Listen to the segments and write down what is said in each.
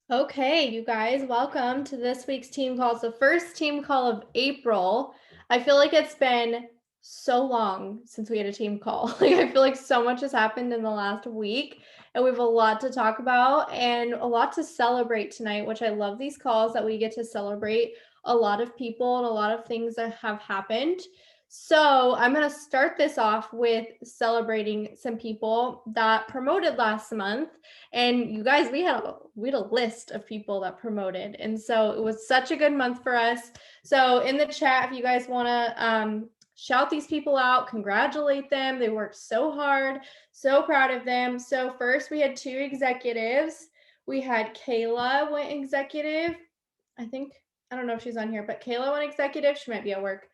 Okay, you guys, welcome to this week's team call. It's the first team call of April. I feel like it's been so long since we had a team call. I feel like so much has happened in the last week, and we have a lot to talk about and a lot to celebrate tonight, which I love these calls that we get to celebrate a lot of people and a lot of things that have happened. So I'm going to start this off with celebrating some people that promoted last month. And you guys, we had a list of people that promoted, and so it was such a good month for us. So in the chat, if you guys want to shout these people out, congratulate them. They worked so hard, so proud of them. So first, we had two executives. We had Kayla went executive. I don't know if she's on here, but Kayla went executive. She might be at work.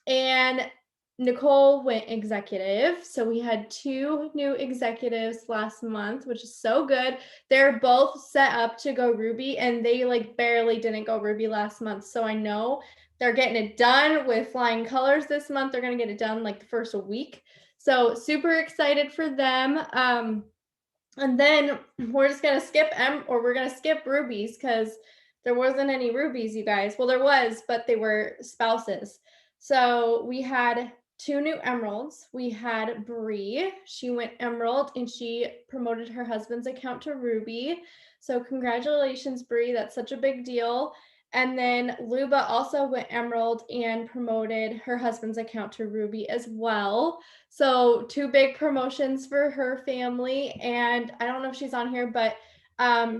And Nicole went executive. So we had two new executives last month, which is so good. They're both set up to go Ruby, and they barely didn't go Ruby last month. So I know they're getting it done with flying colors this month. They're going to get it done the first week. So super excited for them. And then we're just going to skip we're going to skip rubies because there wasn't any rubies, you guys. Well, there was, but they were spouses. So we had two new emeralds. We had Bree. She went emerald and she promoted her husband's account to ruby. So congratulations, Bree. That's such a big deal. And then Luba also went emerald and promoted her husband's account to ruby as well. So two big promotions for her family. And I don't know if she's on here, but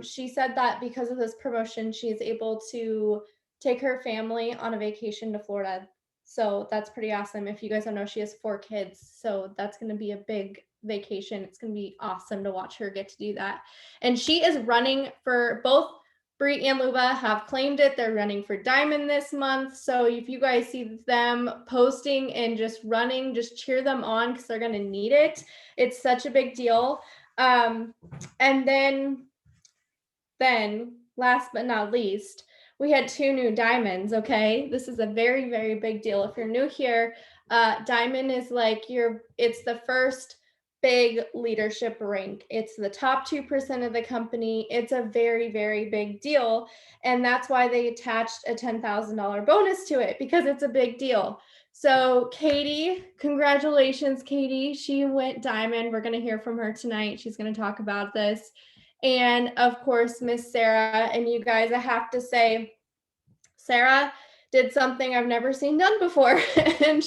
she said that because of this promotion, she's able to take her family on a vacation to Florida. So that's pretty awesome. If you guys don't know, she has 4 kids. So that's going to be a big vacation. It's going to be awesome to watch her get to do that. And she is running for both Bree and Luba have claimed it. They're running for Diamond this month. So if you guys see them posting and just running, just cheer them on because they're going to need it. It's such a big deal. And then last but not least, we had 2 new diamonds. Okay, this is a very, very big deal. If you're new here, diamond is it's the first big leadership rank. It's the top 2% of the company. It's a very, very big deal. And that's why they attached a $10,000 bonus to it, because it's a big deal. So Katie, congratulations, Katie. She went diamond. We're going to hear from her tonight. She's going to talk about this. And of course, Miss Sarah. And you guys, I have to say, Sarah did something I've never seen done before. And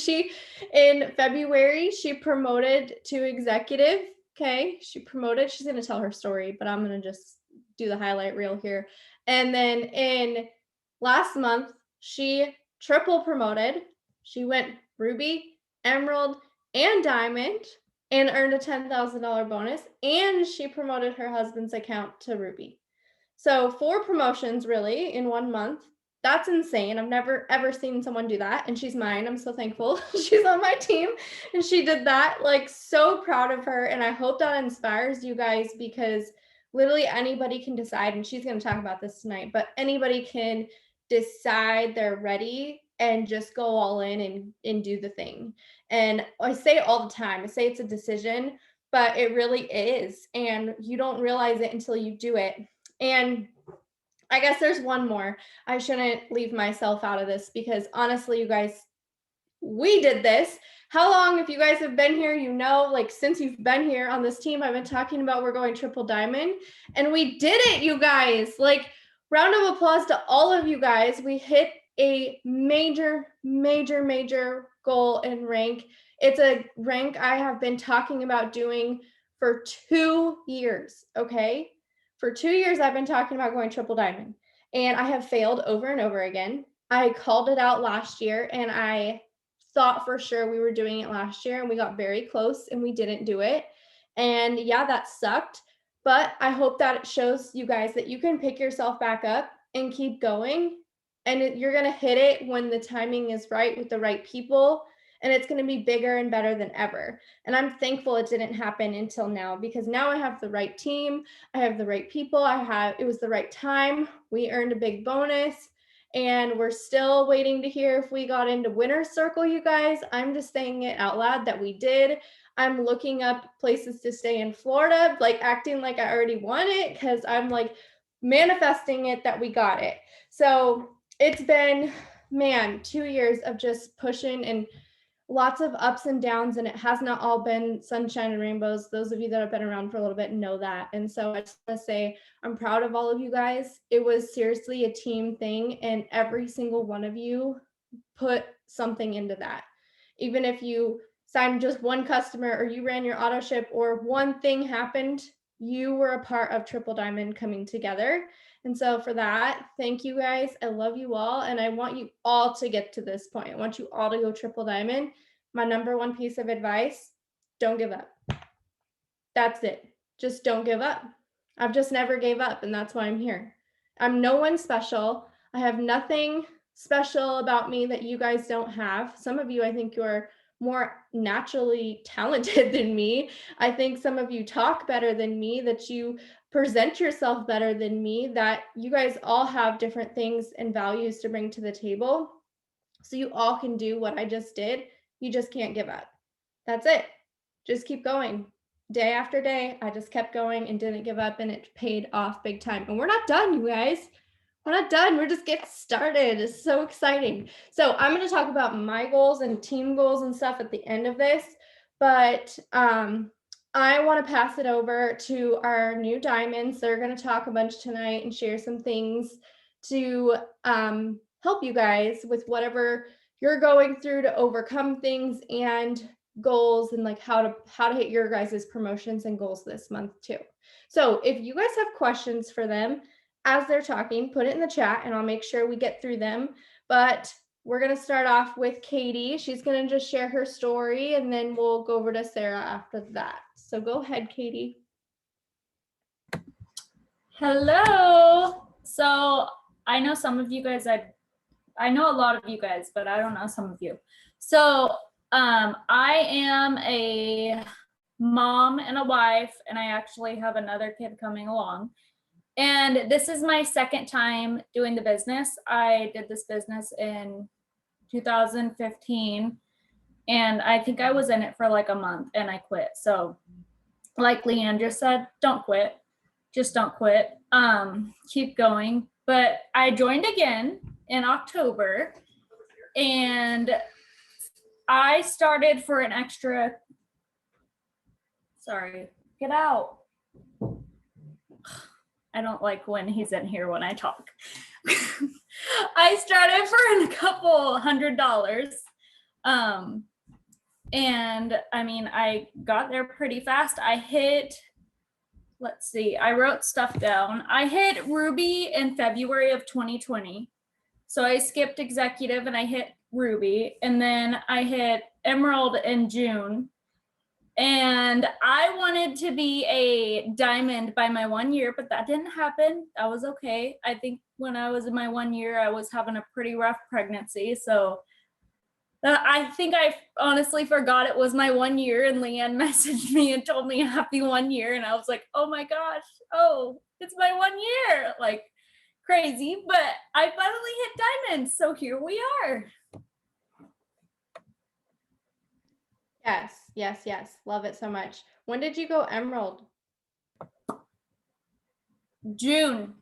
in February, she promoted to executive. Okay, she's going to tell her story, but I'm going to just do the highlight reel here. And then in last month, she triple promoted. She went ruby, emerald, and diamond and earned a $10,000 bonus. And she promoted her husband's account to ruby. So 4 promotions really in 1 month. That's insane. I've never ever seen someone do that. And she's mine. I'm so thankful she's on my team and she did that. So proud of her. And I hope that inspires you guys, because literally anybody can decide, and she's going to talk about this tonight, but anybody can decide they're ready and just go all in and do the thing. And I say it all the time. I say it's a decision, but it really is. And you don't realize it until you do it. And I guess there's one more. I shouldn't leave myself out of this, because honestly, you guys, we did this. How long, if you guys have been here, since you've been here on this team, I've been talking about we're going triple diamond, and we did it, you guys. Round of applause to all of you guys. We hit a major, major, major goal and rank. It's a rank I have been talking about doing for 2 years, okay? For 2 years, I've been talking about going triple diamond, and I have failed over and over again. I called it out last year, and I thought for sure we were doing it last year, and we got very close and we didn't do it. And yeah, that sucked. But I hope that it shows you guys that you can pick yourself back up and keep going. And you're going to hit it when the timing is right with the right people. And it's going to be bigger and better than ever. And I'm thankful it didn't happen until now, because now I have the right team. I have the right people. It was the right time. We earned a big bonus. And we're still waiting to hear if we got into winner's circle, you guys. I'm just saying it out loud that we did. I'm looking up places to stay in Florida, acting like I already won it, because I'm manifesting it that we got it. So it's been, man, 2 years of just pushing and lots of ups and downs, and it has not all been sunshine and rainbows. Those of you that have been around for a little bit know that. And so I just want to say I'm proud of all of you guys. It was seriously a team thing, and every single one of you put something into that. Even if you signed just one customer or you ran your auto ship or one thing happened, you were a part of Triple Diamond coming together. And so for that, thank you guys. I love you all. And I want you all to get to this point. I want you all to go Triple Diamond. My number one piece of advice, don't give up. That's it. Just don't give up. I've just never gave up, and that's why I'm here. I'm no one special. I have nothing special about me that you guys don't have. Some of you, I think you're more naturally talented than me. I think some of you talk better than me, that you present yourself better than me, that you guys all have different things and values to bring to the table. So you all can do what I just did. You just can't give up. That's it. Just keep going. Day after day, I just kept going and didn't give up, and it paid off big time. And we're not done, you guys. We're not done. We're just getting started. It's so exciting. So I'm going to talk about my goals and team goals and stuff at the end of this, but I want to pass it over to our new diamonds. They're going to talk a bunch tonight and share some things to help you guys with whatever you're going through to overcome things and goals, and like how to hit your guys' promotions and goals this month too. So if you guys have questions for them as they're talking, put it in the chat and I'll make sure we get through them. But we're going to start off with Katie. She's going to just share her story, and then we'll go over to Sarah after that. So go ahead, Katie. Hello. So I know some of you guys, I know a lot of you guys, but I don't know some of you. So I am a mom and a wife, and I actually have another kid coming along. And this is my second time doing the business. I did this business in 2015, and I think I was in it for like a month and I quit. So like Leanne just said, don't quit. Just don't quit. Keep going. But I joined again in October, and I started for an extra, sorry, get out. I don't like when he's in here when I talk. I started for a couple $100. And I mean, I got there pretty fast. I hit, let's see, I wrote stuff down. I hit Ruby in February of 2020. So I skipped executive and I hit Ruby, and then I hit Emerald in June. And I wanted to be a diamond by my 1 year, but that didn't happen. That was okay. I think when I was in my 1 year, I was having a pretty rough pregnancy. So I think I honestly forgot it was my 1 year, and Leanne messaged me and told me happy 1 year. And I was like, oh my gosh, oh, it's my 1 year. Like crazy, but I finally hit diamonds. So here we are. Yes. Love it so much. When did you go Emerald? June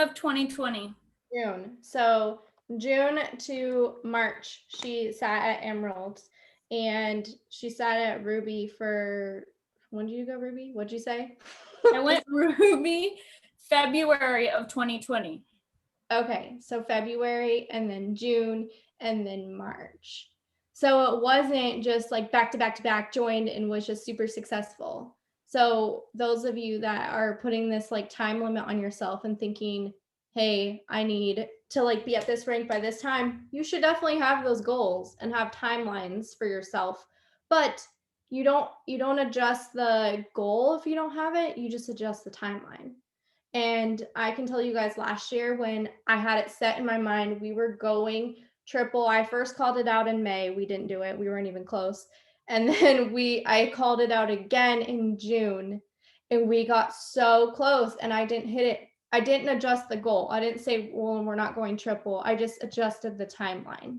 of 2020. June. So June to March, she sat at Emerald, and she sat at Ruby for, when did you go Ruby? What'd you say? I went Ruby February of 2020. Okay, so February, and then June, and then March. So it wasn't just like back to back to back, joined and was just super successful. So those of you that are putting this like time limit on yourself and thinking, hey, I need to like be at this rank by this time, you should definitely have those goals and have timelines for yourself. But you don't adjust the goal if you don't have it, you just adjust the timeline. And I can tell you guys, last year when I had it set in my mind, we were going triple. I first called it out in May. We didn't do it. We weren't even close. And then I called it out again in June, and we got so close, and I didn't hit it. I didn't adjust the goal. I didn't say, well, we're not going triple. I just adjusted the timeline,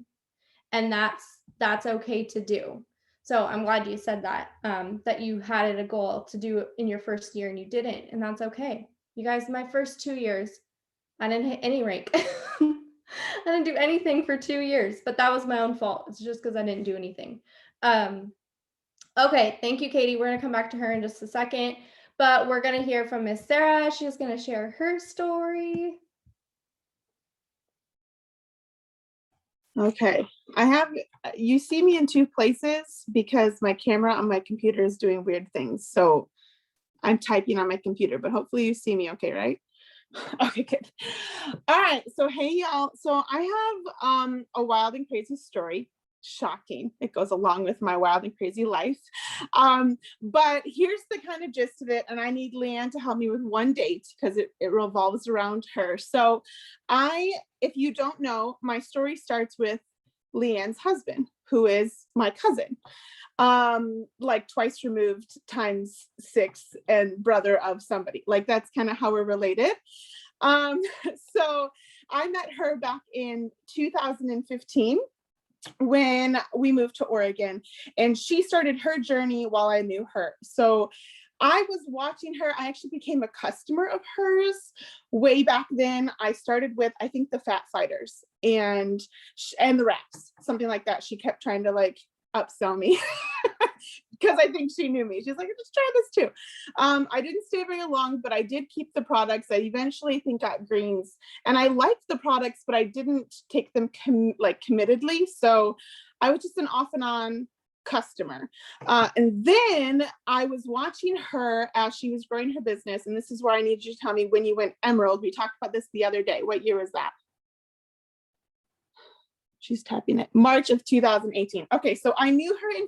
and that's okay to do. So I'm glad you said that, that you had it a goal to do in your first year and you didn't, and that's okay. You guys, my first 2 years, I didn't hit any rank. I didn't do anything for 2 years, but that was my own fault. It's just because I didn't do anything. Um, okay, thank you, Katie. We're gonna come back to her in just a second, but we're gonna hear from Miss Sarah. She's gonna share her story. Okay, you see me in two places because my camera on my computer is doing weird things. So I'm typing on my computer, but hopefully you see me okay, right? Okay, good. All right, so hey y'all. So I have a wild and crazy story. Shocking. It goes along with my wild and crazy life. But here's the kind of gist of it, and I need Leanne to help me with one date because it revolves around her. So if you don't know, my story starts with Leanne's husband, who is my cousin, like twice removed times 6 and brother of somebody. Like that's kind of how we're related. So I met her back in 2015 when we moved to Oregon, and she started her journey while I knew her. So I was watching her. I actually became a customer of hers way back then. I started with, I think, the Fat Fighters and the wraps, something like that. She kept trying to like upsell me because I think she knew me. She's like, just try this too. I didn't stay very long, but I did keep the products. I eventually think got greens, and I liked the products, but I didn't take them committedly. So I was just an off and on customer. And then I was watching her as she was growing her business. And this is where I need you to tell me when you went emerald. We talked about this the other day. What year was that? She's tapping it. March of 2018. Okay, so I knew her in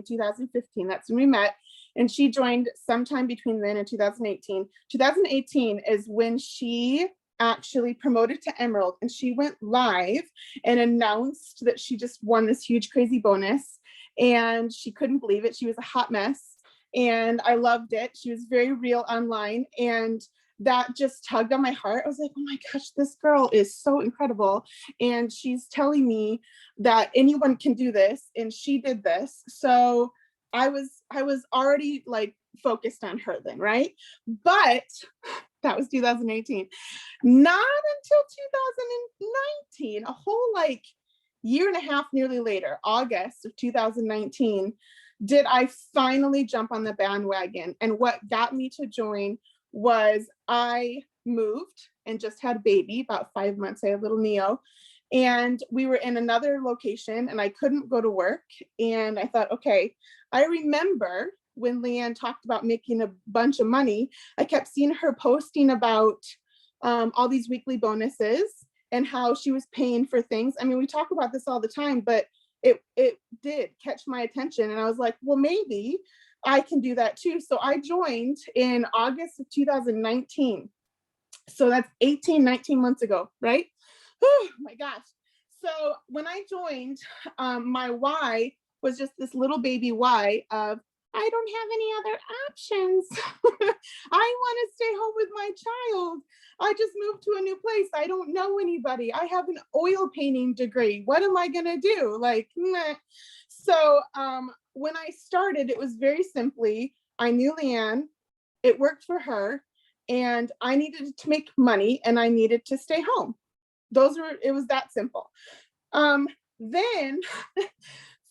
2015. That's when we met. And she joined sometime between then and 2018. 2018 is when she actually promoted to emerald, and she went live and announced that she just won this huge crazy bonus, and she couldn't believe it. She was a hot mess, and I loved it. She was very real online, and that just tugged on my heart. I was like, oh my gosh, this girl is so incredible, and she's telling me that anyone can do this, and she did this. So I was already like focused on her then, right? But that was 2018. Not until 2019, a whole like year and a half nearly later, August of 2019, did I finally jump on the bandwagon. And what got me to join was I moved and just had a baby, about 5 months. I had little Neo, and we were in another location and I couldn't go to work. And I thought, okay, I remember when Leanne talked about making a bunch of money, I kept seeing her posting about all these weekly bonuses and how she was paying for things. I mean, we talk about this all the time, but it did catch my attention. And I was like, well, maybe I can do that too. So I joined in August of 2019. So that's 19 months ago, right? Oh my gosh. So when I joined, my why was just this little baby why of, I don't have any other options. I want to stay home with my child. I just moved to a new place. I don't know anybody. I have an oil painting degree. What am I going to do? Like, meh. So when I started, it was very simply, I knew Leanne, it worked for her, and I needed to make money and I needed to stay home. It was that simple. Then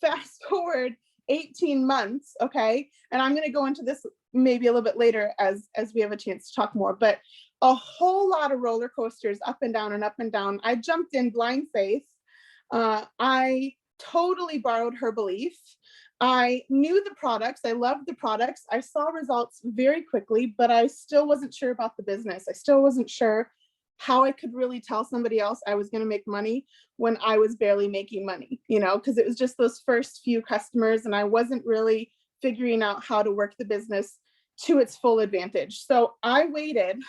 fast forward 18 months, okay? And I'm going to go into this maybe a little bit later as we have a chance to talk more, but a whole lot of roller coasters, up and down and up and down. I jumped in blind faith. I totally borrowed her belief. I knew the products. I loved the products. I saw results very quickly, but I still wasn't sure about the business. I still wasn't sure how I could really tell somebody else I was going to make money when I was barely making money, because it was just those first few customers and I wasn't really figuring out how to work the business to its full advantage. So I waited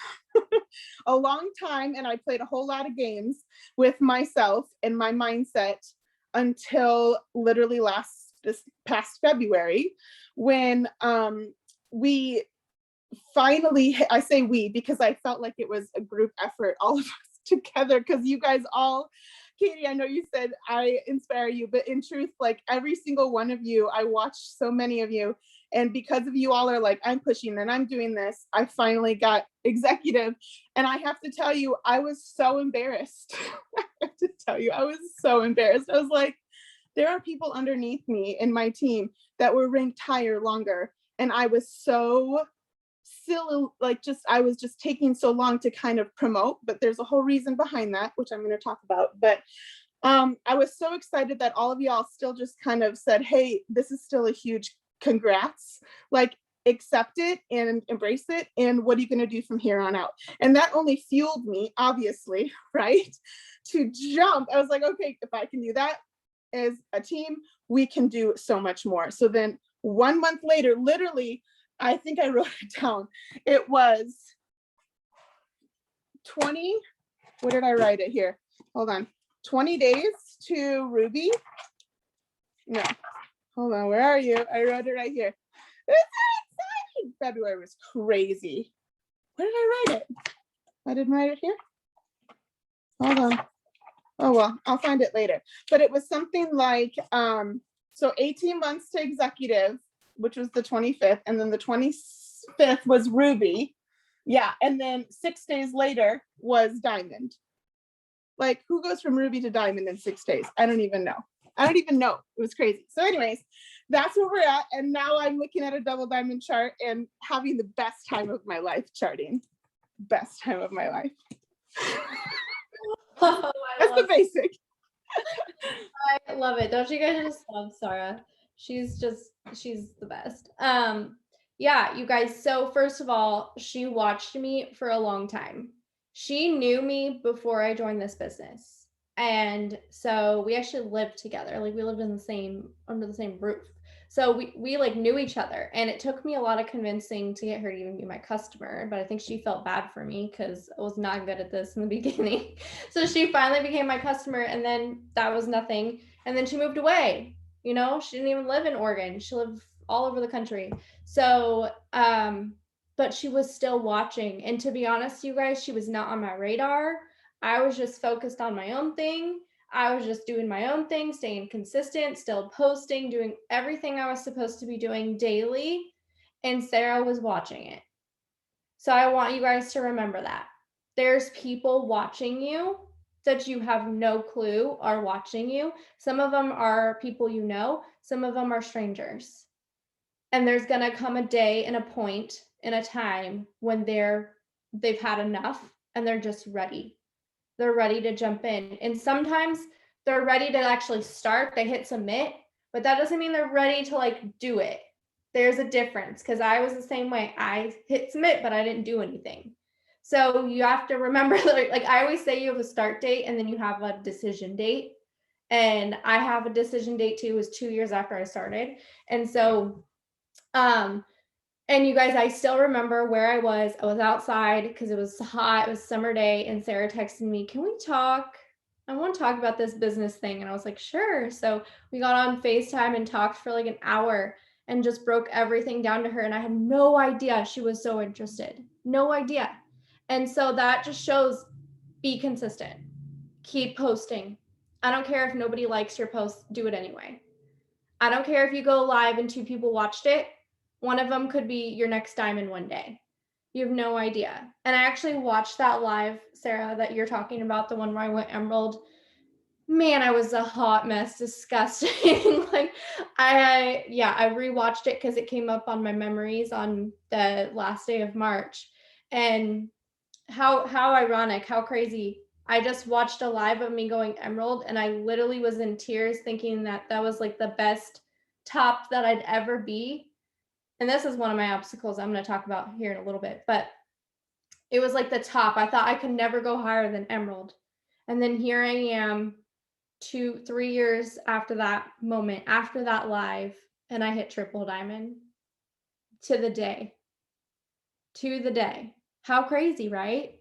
a long time and I played a whole lot of games with myself and my mindset until literally this past February, when we finally, I say we because I felt like it was a group effort, all of us together, because you guys all, Katie, I know you said I inspire you, but in truth, like every single one of you, I watched so many of you, And because of you all are like, I'm pushing and I'm doing this, I finally got executive. And I have to tell you, I was so embarrassed. I have to tell you, I was so embarrassed. I was like, there are people underneath me in my team that were ranked higher longer. And I was so silly, like I was just taking so long to kind of promote, but there's a whole reason behind that, which I'm going to talk about. But I was so excited that all of y'all still just kind of said, hey, this is still a huge congrats, like accept it and embrace it. And what are you going to do from here on out? And that only fueled me, obviously, right? To jump. I was like, okay, if I can do that as a team, we can do so much more. So then 1 month later, literally, I think I wrote it down. It was 20, what did I write it here? Hold on. 20 days to Ruby. No, hold on, where are you? I wrote it right here. It's so exciting. February was crazy. Where did I write it? I didn't write it here. Hold on. Oh, well, I'll find it later. But it was something like, so 18 months to executive, which was the 25th. And then the 25th was Ruby. Yeah. And then 6 days later was Diamond. Like, who goes from Ruby to Diamond in 6 days? I don't even know. It was crazy. So anyways, that's where we're at. And now I'm looking at a double diamond chart and having the best time of my life charting. Best time of my life. Oh, That's the basic. I love it. Don't you guys just love Sarah? She's the best. Yeah, you guys. So first of all, she watched me for a long time. She knew me before I joined this business. And so we actually lived together. Like, we lived under the same roof. So we like knew each other, and it took me a lot of convincing to get her to even be my customer. But I think she felt bad for me because I was not good at this in the beginning. So she finally became my customer, and then that was nothing. And then she moved away. You know, she didn't even live in Oregon. She lived all over the country. So, but she was still watching. And to be honest, you guys, she was not on my radar. I was just focused on my own thing. I was just doing my own thing, staying consistent, still posting, doing everything I was supposed to be doing daily. And Sarah was watching it. So I want you guys to remember that. There's people watching you that you have no clue are watching you. Some of them are people you know, some of them are strangers. And there's going to come a day and a point in a time when they've had enough and they're just ready. They're ready to jump in. And sometimes they're ready to actually start. They hit submit, but that doesn't mean they're ready to like do it. There's a difference, because I was the same way. I hit submit, but I didn't do anything. So you have to remember, like I always say, you have a start date and then you have a decision date. And I have a decision date too. It was 2 years after I started. And so, and you guys, I still remember where I was. I was outside because it was hot. It was summer day. And Sarah texted me, can we talk? I want to talk about this business thing. And I was like, sure. So we got on FaceTime and talked for like an hour and just broke everything down to her. And I had no idea she was so interested. No idea. And so that just shows, be consistent. Keep posting. I don't care if nobody likes your post, do it anyway. I don't care if you go live and 2 people watched it. One of them could be your next diamond one day. You have no idea. And I actually watched that live, Sarah, that you're talking about, the one where I went emerald. Man, I was a hot mess, disgusting. Like I rewatched it because it came up on my memories on the last day of March. And how ironic, how crazy. I just watched a live of me going emerald, and I literally was in tears thinking that was like the best top that I'd ever be. And this is one of my obstacles I'm going to talk about here in a little bit, but it was like the top. I thought I could never go higher than emerald. And then here I am 2-3 years after that moment, after that live, and I hit triple diamond to the day. How crazy, right?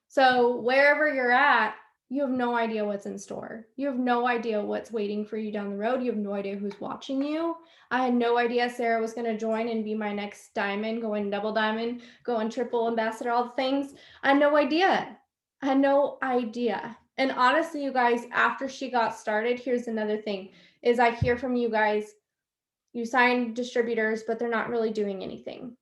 So wherever you're at, you have no idea what's in store. You have no idea what's waiting for you down the road. You have no idea who's watching you. I had no idea Sarah was going to join and be my next diamond, going double diamond, going triple ambassador, all the things. I had no idea. And honestly, you guys, after she got started, here's another thing, is I hear from you guys, You sign distributors, but they're not really doing anything.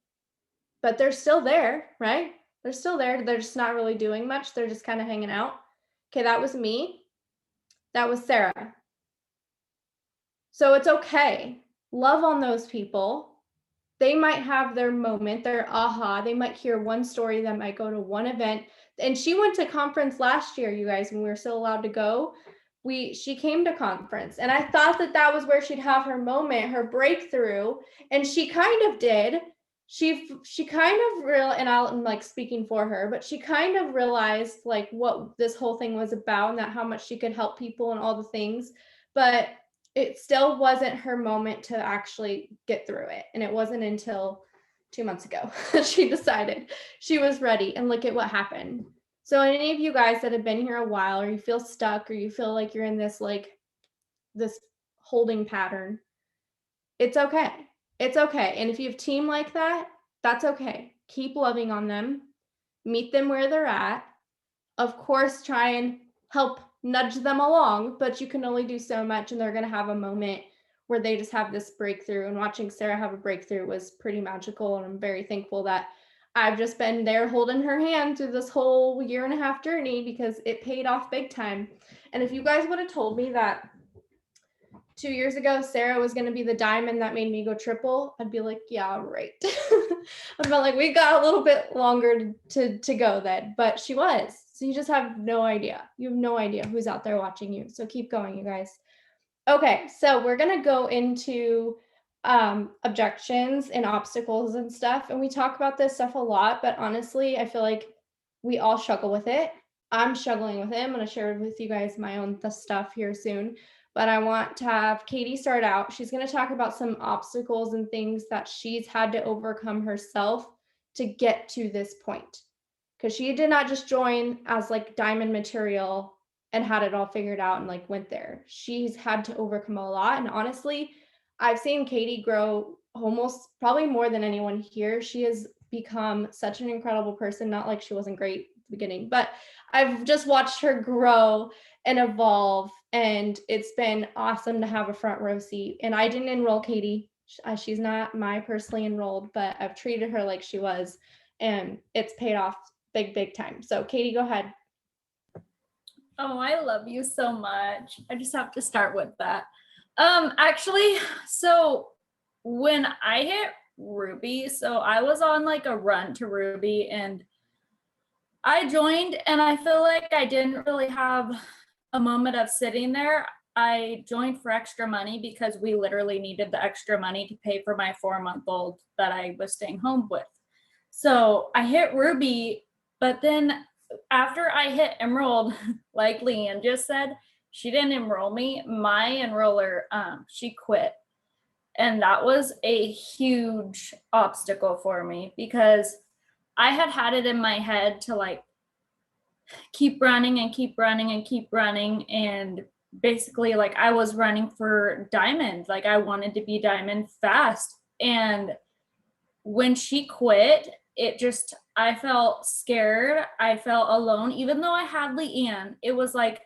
But they're still there, right? They're still there. They're just not really doing much. They're just kind of hanging out. Okay, that was me. That was Sarah. So it's okay. Love on those people. They might have their moment, their aha. They might hear one story that might go to one event. And she went to conference last year, you guys, when we were still allowed to go. She came to conference, and I thought that was where she'd have her moment, her breakthrough, and she kind of did. She kind of and I'm like speaking for her, but she kind of realized like what this whole thing was about and that how much she could help people and all the things. But it still wasn't her moment to actually get through it. And it wasn't until 2 months ago she decided she was ready. And look at what happened. So any of you guys that have been here a while, or you feel stuck, or you feel like you're in this this holding pattern, it's okay. It's okay. And if you have a team like that, that's okay. Keep loving on them. Meet them where they're at. Of course, try and help nudge them along, but you can only do so much, and they're going to have a moment where they just have this breakthrough. And watching Sarah have a breakthrough was pretty magical, and I'm very thankful that I've just been there holding her hand through this whole 1.5 year journey, because it paid off big time. And if you guys would have told me that 2 years ago Sarah was going to be the diamond that made me go triple, I'd be like, yeah, right. I felt like we got a little bit longer to go then, but she was. So you just have no idea. You have no idea who's out there watching you. So keep going, you guys. Okay, so we're going to go into objections and obstacles and stuff. And we talk about this stuff a lot, but honestly, I feel like we all struggle with it. I'm struggling with it. I'm going to share with you guys my own stuff here soon. But I want to have Katie start out. She's going to talk about some obstacles and things that she's had to overcome herself to get to this point. Because she did not just join as like diamond material and had it all figured out and like went there. She's had to overcome a lot. And honestly, I've seen Katie grow almost probably more than anyone here. She has become such an incredible person. Not like she wasn't great at the beginning, but I've just watched her grow and evolve, and it's been awesome to have a front row seat. And I didn't enroll Katie. She's not my personally enrolled, but I've treated her like she was, and it's paid off big time. So Katie, go ahead. Oh, I love you so much. I just have to start with that. Actually, so when I hit Ruby, so I was on like a run to Ruby, and I joined, and I feel like I didn't really have a moment of sitting there. I joined for extra money because we literally needed the extra money to pay for my 4-month-old that I was staying home with. So I hit Ruby, but then after I hit Emerald, like Leanne just said, she didn't enroll me. My enroller, she quit. And that was a huge obstacle for me, because I had it in my head to like keep running and keep running and keep running. And basically like I was running for diamond. Like I wanted to be diamond fast. And when she quit, I felt scared. I felt alone. Even though I had Leanne, it was like,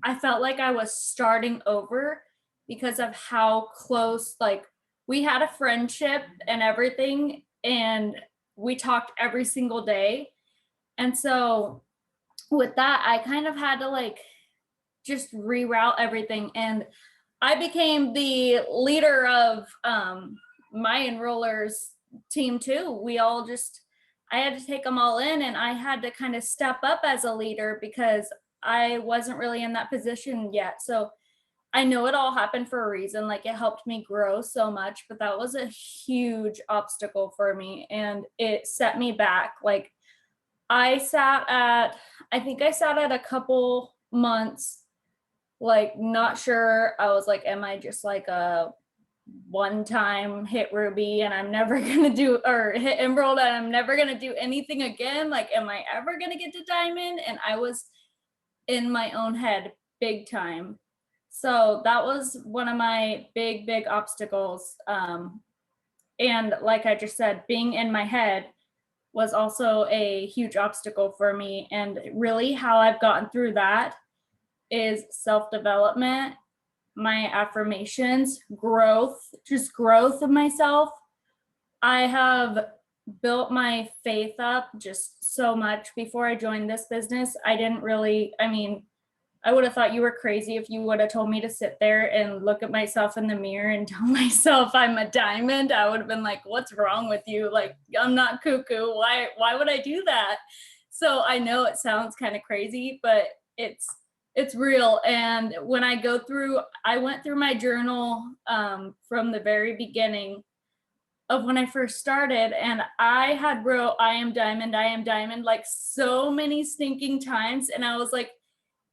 I felt like I was starting over because of how close, like we had a friendship and everything, and we talked every single day. And so with that, I kind of had to like just reroute everything. And I became the leader of my enrollers team too. I had to take them all in, and I had to kind of step up as a leader because I wasn't really in that position yet. So I know it all happened for a reason. Like it helped me grow so much, but that was a huge obstacle for me, and it set me back. Like I think I sat at a couple months, like not sure. I was like, am I just like a one-time hit Ruby and I'm never gonna do, or hit Emerald and I'm never gonna do anything again? Like, am I ever gonna get to diamond? And I was in my own head big time. So that was one of my big obstacles. And like I just said, being in my head was also a huge obstacle for me. And really how I've gotten through that is self-development my affirmations, just growth of myself. I have built my faith up just so much before I joined this business. I would have thought you were crazy if you would have told me to sit there and look at myself in the mirror and tell myself I'm a diamond. I would have been like, what's wrong with you? Like, I'm not cuckoo. Why would I do that? So I know it sounds kind of crazy, but it's real. And when I went through my journal from the very beginning of when I first started, and I had wrote, I am diamond, like so many stinking times. And I was like,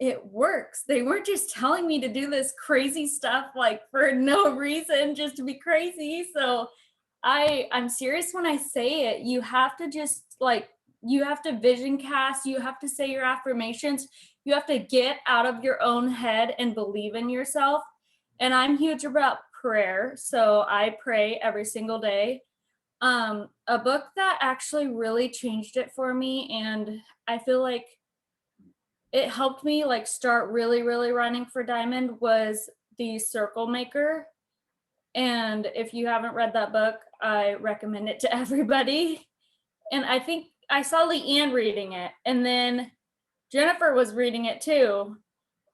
it works. They weren't just telling me to do this crazy stuff like for no reason, just to be crazy. So I'm serious when I say it. You have to just like, you have to vision cast, you have to say your affirmations, you have to get out of your own head and believe in yourself. And I'm huge about prayer, so I pray every single day. A book that actually really changed it for me, and I feel like it helped me like start really, really running for Diamond, was The Circle Maker. And if you haven't read that book, I recommend it to everybody. And I think I saw Leanne reading it, and then Jennifer was reading it too.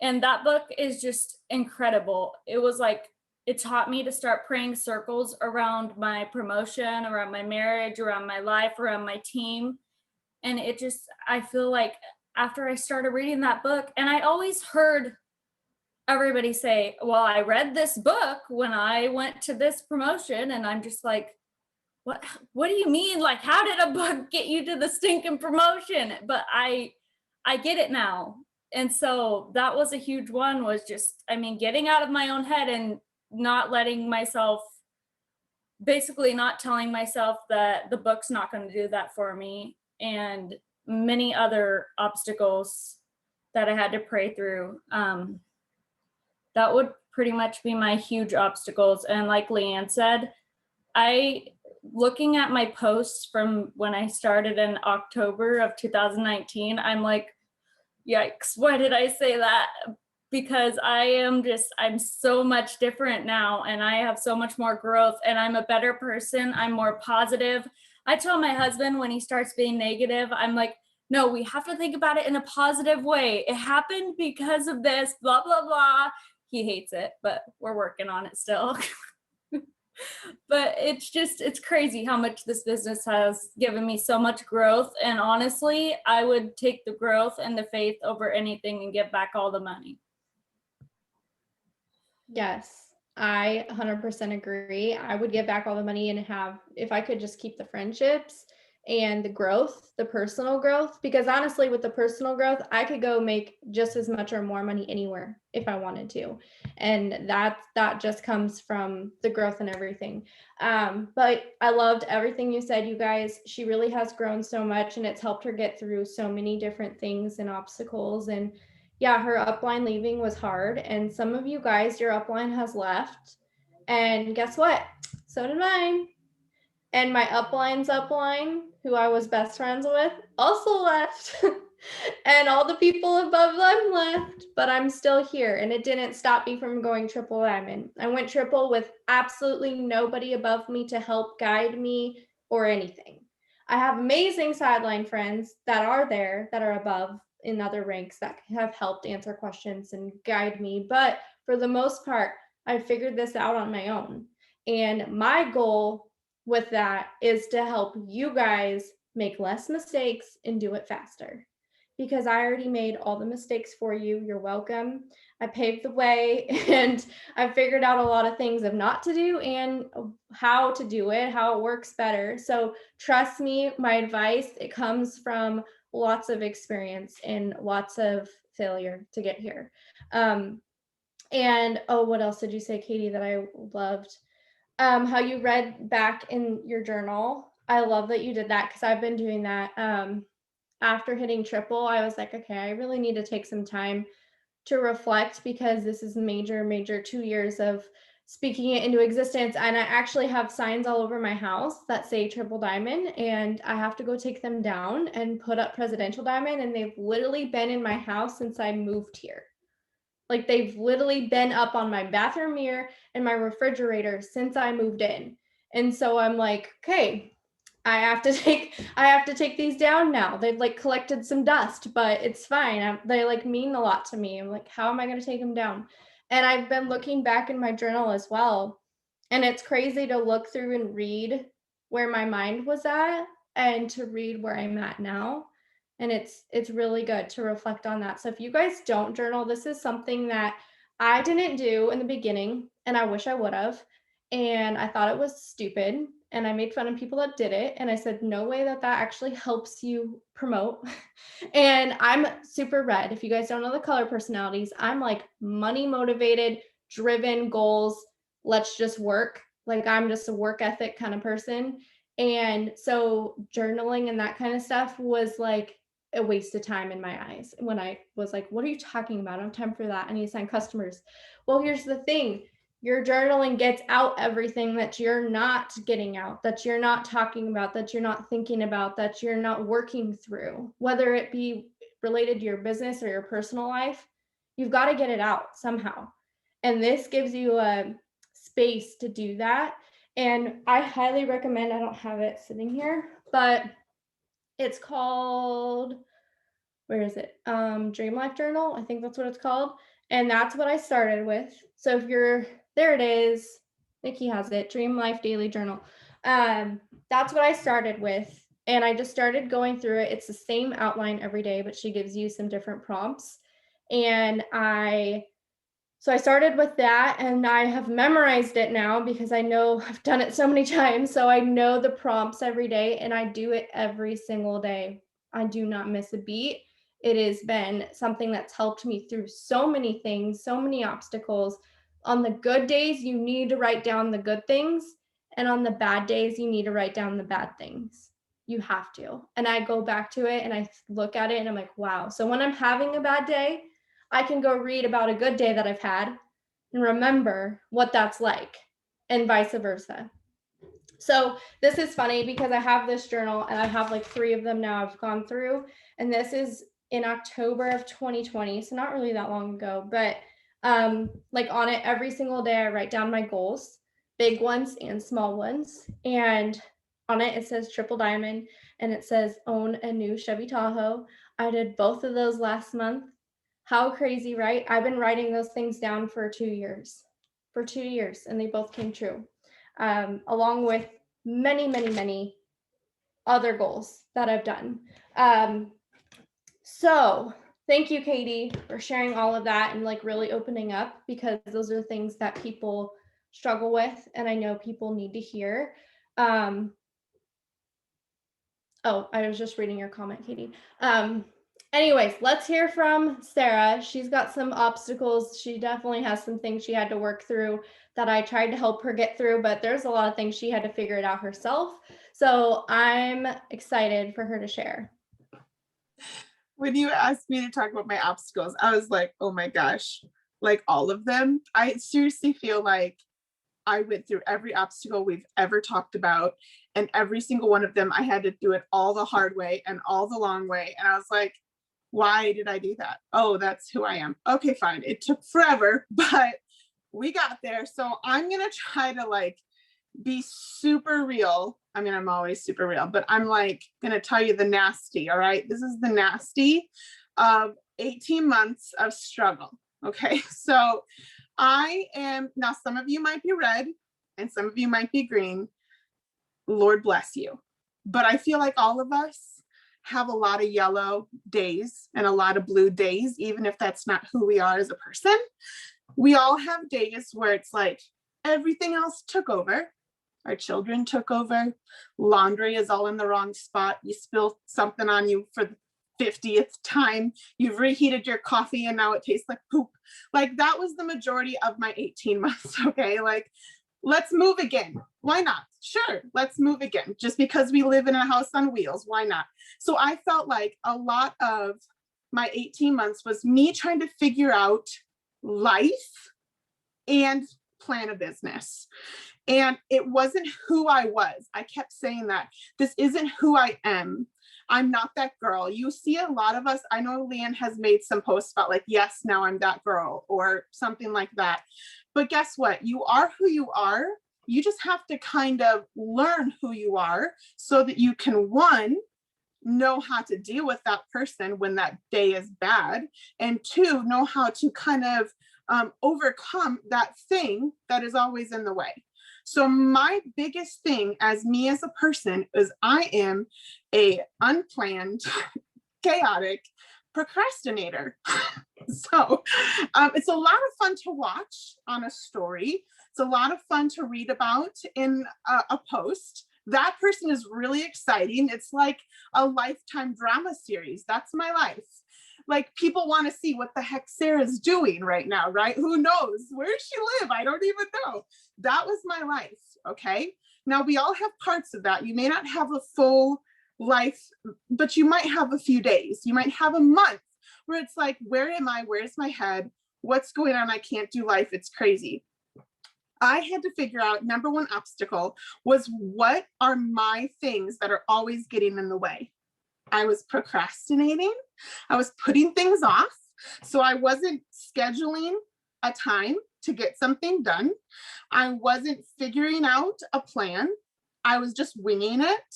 And that book is just incredible. It was like, it taught me to start praying circles around my promotion, around my marriage, around my life, around my team. And it just, I feel like after I started reading that book, and I always heard everybody say, well, I read this book when I went to this promotion. And I'm just like, what do you mean? Like, how did a book get you to the stinking promotion? But I get it now. And so that was a huge one, was just, getting out of my own head and not letting myself, basically not telling myself that the book's not going to do that for me, and many other obstacles that I had to pray through. That would pretty much be my huge obstacles. And like Leanne said, looking at my posts from when I started in October of 2019, I'm like, yikes, why did I say that? Because I'm so much different now, and I have so much more growth, and I'm a better person. I'm more positive. I tell my husband when he starts being negative, I'm like, no, we have to think about it in a positive way. It happened because of this, blah, blah, blah. He hates it, but we're working on it still. But it's crazy how much this business has given me so much growth. And honestly, I would take the growth and the faith over anything and give back all the money. Yes, I 100% agree. I would give back all the money and if I could just keep the friendships and the growth, the personal growth, because honestly, with the personal growth, I could go make just as much or more money anywhere if I wanted to. And that just comes from the growth and everything. But I loved everything you said, you guys. She really has grown so much, and it's helped her get through so many different things and obstacles. And yeah, her upline leaving was hard. And some of you guys, your upline has left. And guess what? So did mine. And my upline's upline, who I was best friends with, also left. And all the people above them left, but I'm still here. And it didn't stop me from going triple diamond. I went triple with absolutely nobody above me to help guide me or anything. I have amazing sideline friends that are there, that are above in other ranks, that have helped answer questions and guide me. But for the most part, I figured this out on my own. And my goal with that is to help you guys make less mistakes and do it faster, because I already made all the mistakes for you. You're welcome. I paved the way, and I figured out a lot of things of not to do and how to do it, how it works better. So trust me, my advice, it comes from lots of experience and lots of failure to get here. And what else did you say, Katie, that I loved? How you read back in your journal. I love that you did that, because I've been doing that. After hitting triple, I was like, okay, I really need to take some time to reflect, because this is major 2 years of speaking it into existence. And I actually have signs all over my house that say triple diamond, and I have to go take them down and put up presidential diamond. And they've literally been in my house since I moved here. Like they've literally been up on my bathroom mirror and my refrigerator since I moved in. And so I'm like, okay, I have to take these down now. They've like collected some dust, but it's fine. They like mean a lot to me. I'm like, how am I going to take them down? And I've been looking back in my journal as well. And it's crazy to look through and read where my mind was at and to read where I'm at now. And it's really good to reflect on that. So if you guys don't journal, this is something that I didn't do in the beginning and I wish I would have. And I thought it was stupid and I made fun of people that did it. And I said, no way that actually helps you promote. And I'm super red. If you guys don't know the color personalities, I'm like money motivated, driven, goals. Let's just work. Like I'm just a work ethic kind of person. And so journaling and that kind of stuff was like a waste of time in my eyes when I was like, what are you talking about? I don't have time for that. I need to sign customers. Well, here's the thing. Your journaling gets out everything that you're not getting out, that you're not talking about, that you're not thinking about, that you're not working through, whether it be related to your business or your personal life. You've got to get it out somehow. And this gives you a space to do that. And I highly recommend, I don't have it sitting here, but it's called, where is it? Dream Life Journal. I think that's what it's called. And that's what I started with. So if you're, there it is. Nikki has it, Dream Life Daily Journal. That's what I started with. And I just started going through it. It's the same outline every day, but she gives you some different prompts. And so I started with that and I have memorized it now because I know I've done it so many times. So I know the prompts every day and I do it every single day. I do not miss a beat. It has been something that's helped me through so many things, so many obstacles. On the good days, you need to write down the good things. And on the bad days, you need to write down the bad things. You have to. And I go back to it and I look at it and I'm like, wow. So when I'm having a bad day, I can go read about a good day that I've had and remember what that's like, and vice versa. So this is funny because I have this journal and I have like 3 of them now I've gone through, and this is in October of 2020, so not really that long ago, but like on it every single day I write down my goals, big ones and small ones, and on it says triple diamond and it says own a new Chevy Tahoe. I did both of those last month. How crazy, right? I've been writing those things down for 2 years, and they both came true, along with many, many, many other goals that I've done. So thank you, Katie, for sharing all of that and like really opening up, because those are things that people struggle with and I know people need to hear. Oh, I was just reading your comment, Katie. Anyways, let's hear from Sarah. She's got some obstacles. She definitely has some things she had to work through that I tried to help her get through, but there's a lot of things she had to figure it out herself. So I'm excited for her to share. When you asked me to talk about my obstacles, I was like, oh my gosh, like all of them. I seriously feel like I went through every obstacle we've ever talked about, and every single one of them, I had to do it all the hard way and all the long way. And I was like, why did I do that? Oh, that's who I am. Okay, fine. It took forever, but we got there. So I'm going to try to like be super real. I mean, I'm always super real, but I'm like going to tell you the nasty. All right. This is the nasty of 18 months of struggle. Okay. So I am, now some of you might be red and some of you might be green. Lord bless you. But I feel like all of us have a lot of yellow days and a lot of blue days, even if that's not who we are as a person. We all have days where it's like everything else took over. Our children took over. Laundry is all in the wrong spot. You spill something on you for the 50th time. You've reheated your coffee and now it tastes like poop. Like that was the majority of my 18 months. Okay. Like, let's move again. Why not? Sure. Let's move again. Just because we live in a house on wheels. Why not? So I felt like a lot of my 18 months was me trying to figure out life and plan a business. And it wasn't who I was. I kept saying that this isn't who I am. I'm not that girl. You see a lot of us, I know Leanne has made some posts about like, yes, now I'm that girl or something like that. But guess what? You are who you are. You just have to kind of learn who you are so that you can, one, know how to deal with that person when that day is bad, and two, know how to kind of overcome that thing that is always in the way. So my biggest thing as me as a person is I am a unplanned, chaotic procrastinator. So it's a lot of fun to watch on a story. It's a lot of fun to read about in a post. That person is really exciting. It's like a Lifetime drama series. That's my life. Like, people want to see what the heck Sarah's doing right now, right? Who knows? Where does she live? I don't even know. That was my life, okay? Now, we all have parts of that. You may not have a full life, but you might have a few days. You might have a month where it's like, where am I? Where's my head? What's going on? I can't do life. It's crazy. I had to figure out, number one obstacle was, what are my things that are always getting in the way? I was procrastinating. I was putting things off. So I wasn't scheduling a time to get something done. I wasn't figuring out a plan. I was just winging it.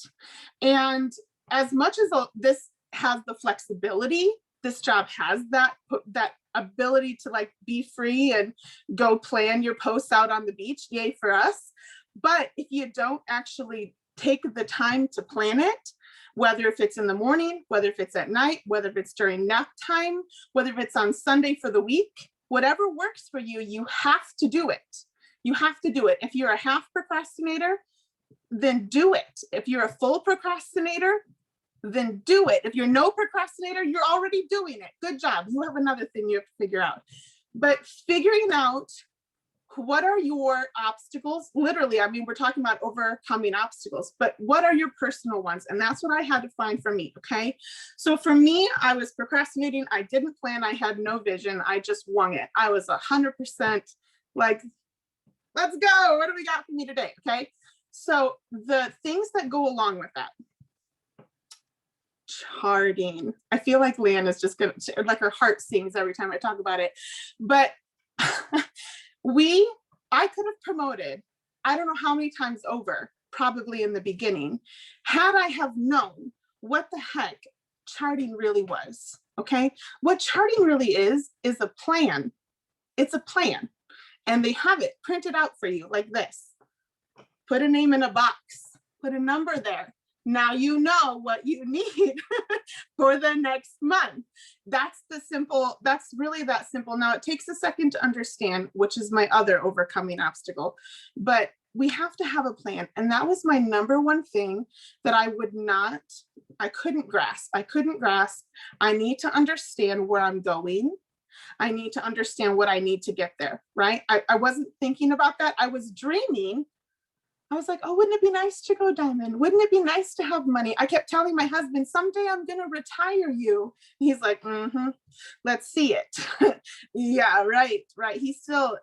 And as much as this has the flexibility, this job has that ability to like be free and go plan your posts out on the beach, yay for us. But if you don't actually take the time to plan it, whether if it's in the morning, whether if it's at night, whether if it's during nap time, whether if it's on Sunday for the week, whatever works for you, you have to do it. You have to do it. If you're a half procrastinator, then do it. If you're a full procrastinator, then do it. If you're no procrastinator, you're already doing it. Good job. You have another thing you have to figure out. But figuring out what are your obstacles, literally, I mean, we're talking about overcoming obstacles, but what are your personal ones? And that's what I had to find for me, okay? So for me, I was procrastinating. I didn't plan. I had no vision. I just wung it. I was 100% like, let's go. What do we got for me today, okay? So the things that go along with that, charting. I feel like Leanne is just gonna, like, her heart sings every time I talk about it. But I could have promoted, I don't know how many times over, probably in the beginning, had I have known what the heck charting really was, okay? What charting really is a plan. It's a plan. And they have it printed out for you like this. Put a name in a box, put a number there. Now you know what you need for the next month. That's really that simple. Now it takes a second to understand, which is my other overcoming obstacle, but we have to have a plan. And that was my number one thing that I couldn't grasp. I need to understand where I'm going. I need to understand what I need to get there, right? I wasn't thinking about that. I was dreaming. I was like, oh, wouldn't it be nice to go diamond? Wouldn't it be nice to have money? I kept telling my husband, someday I'm going to retire you. He's like, let's see it. Yeah, right. He's still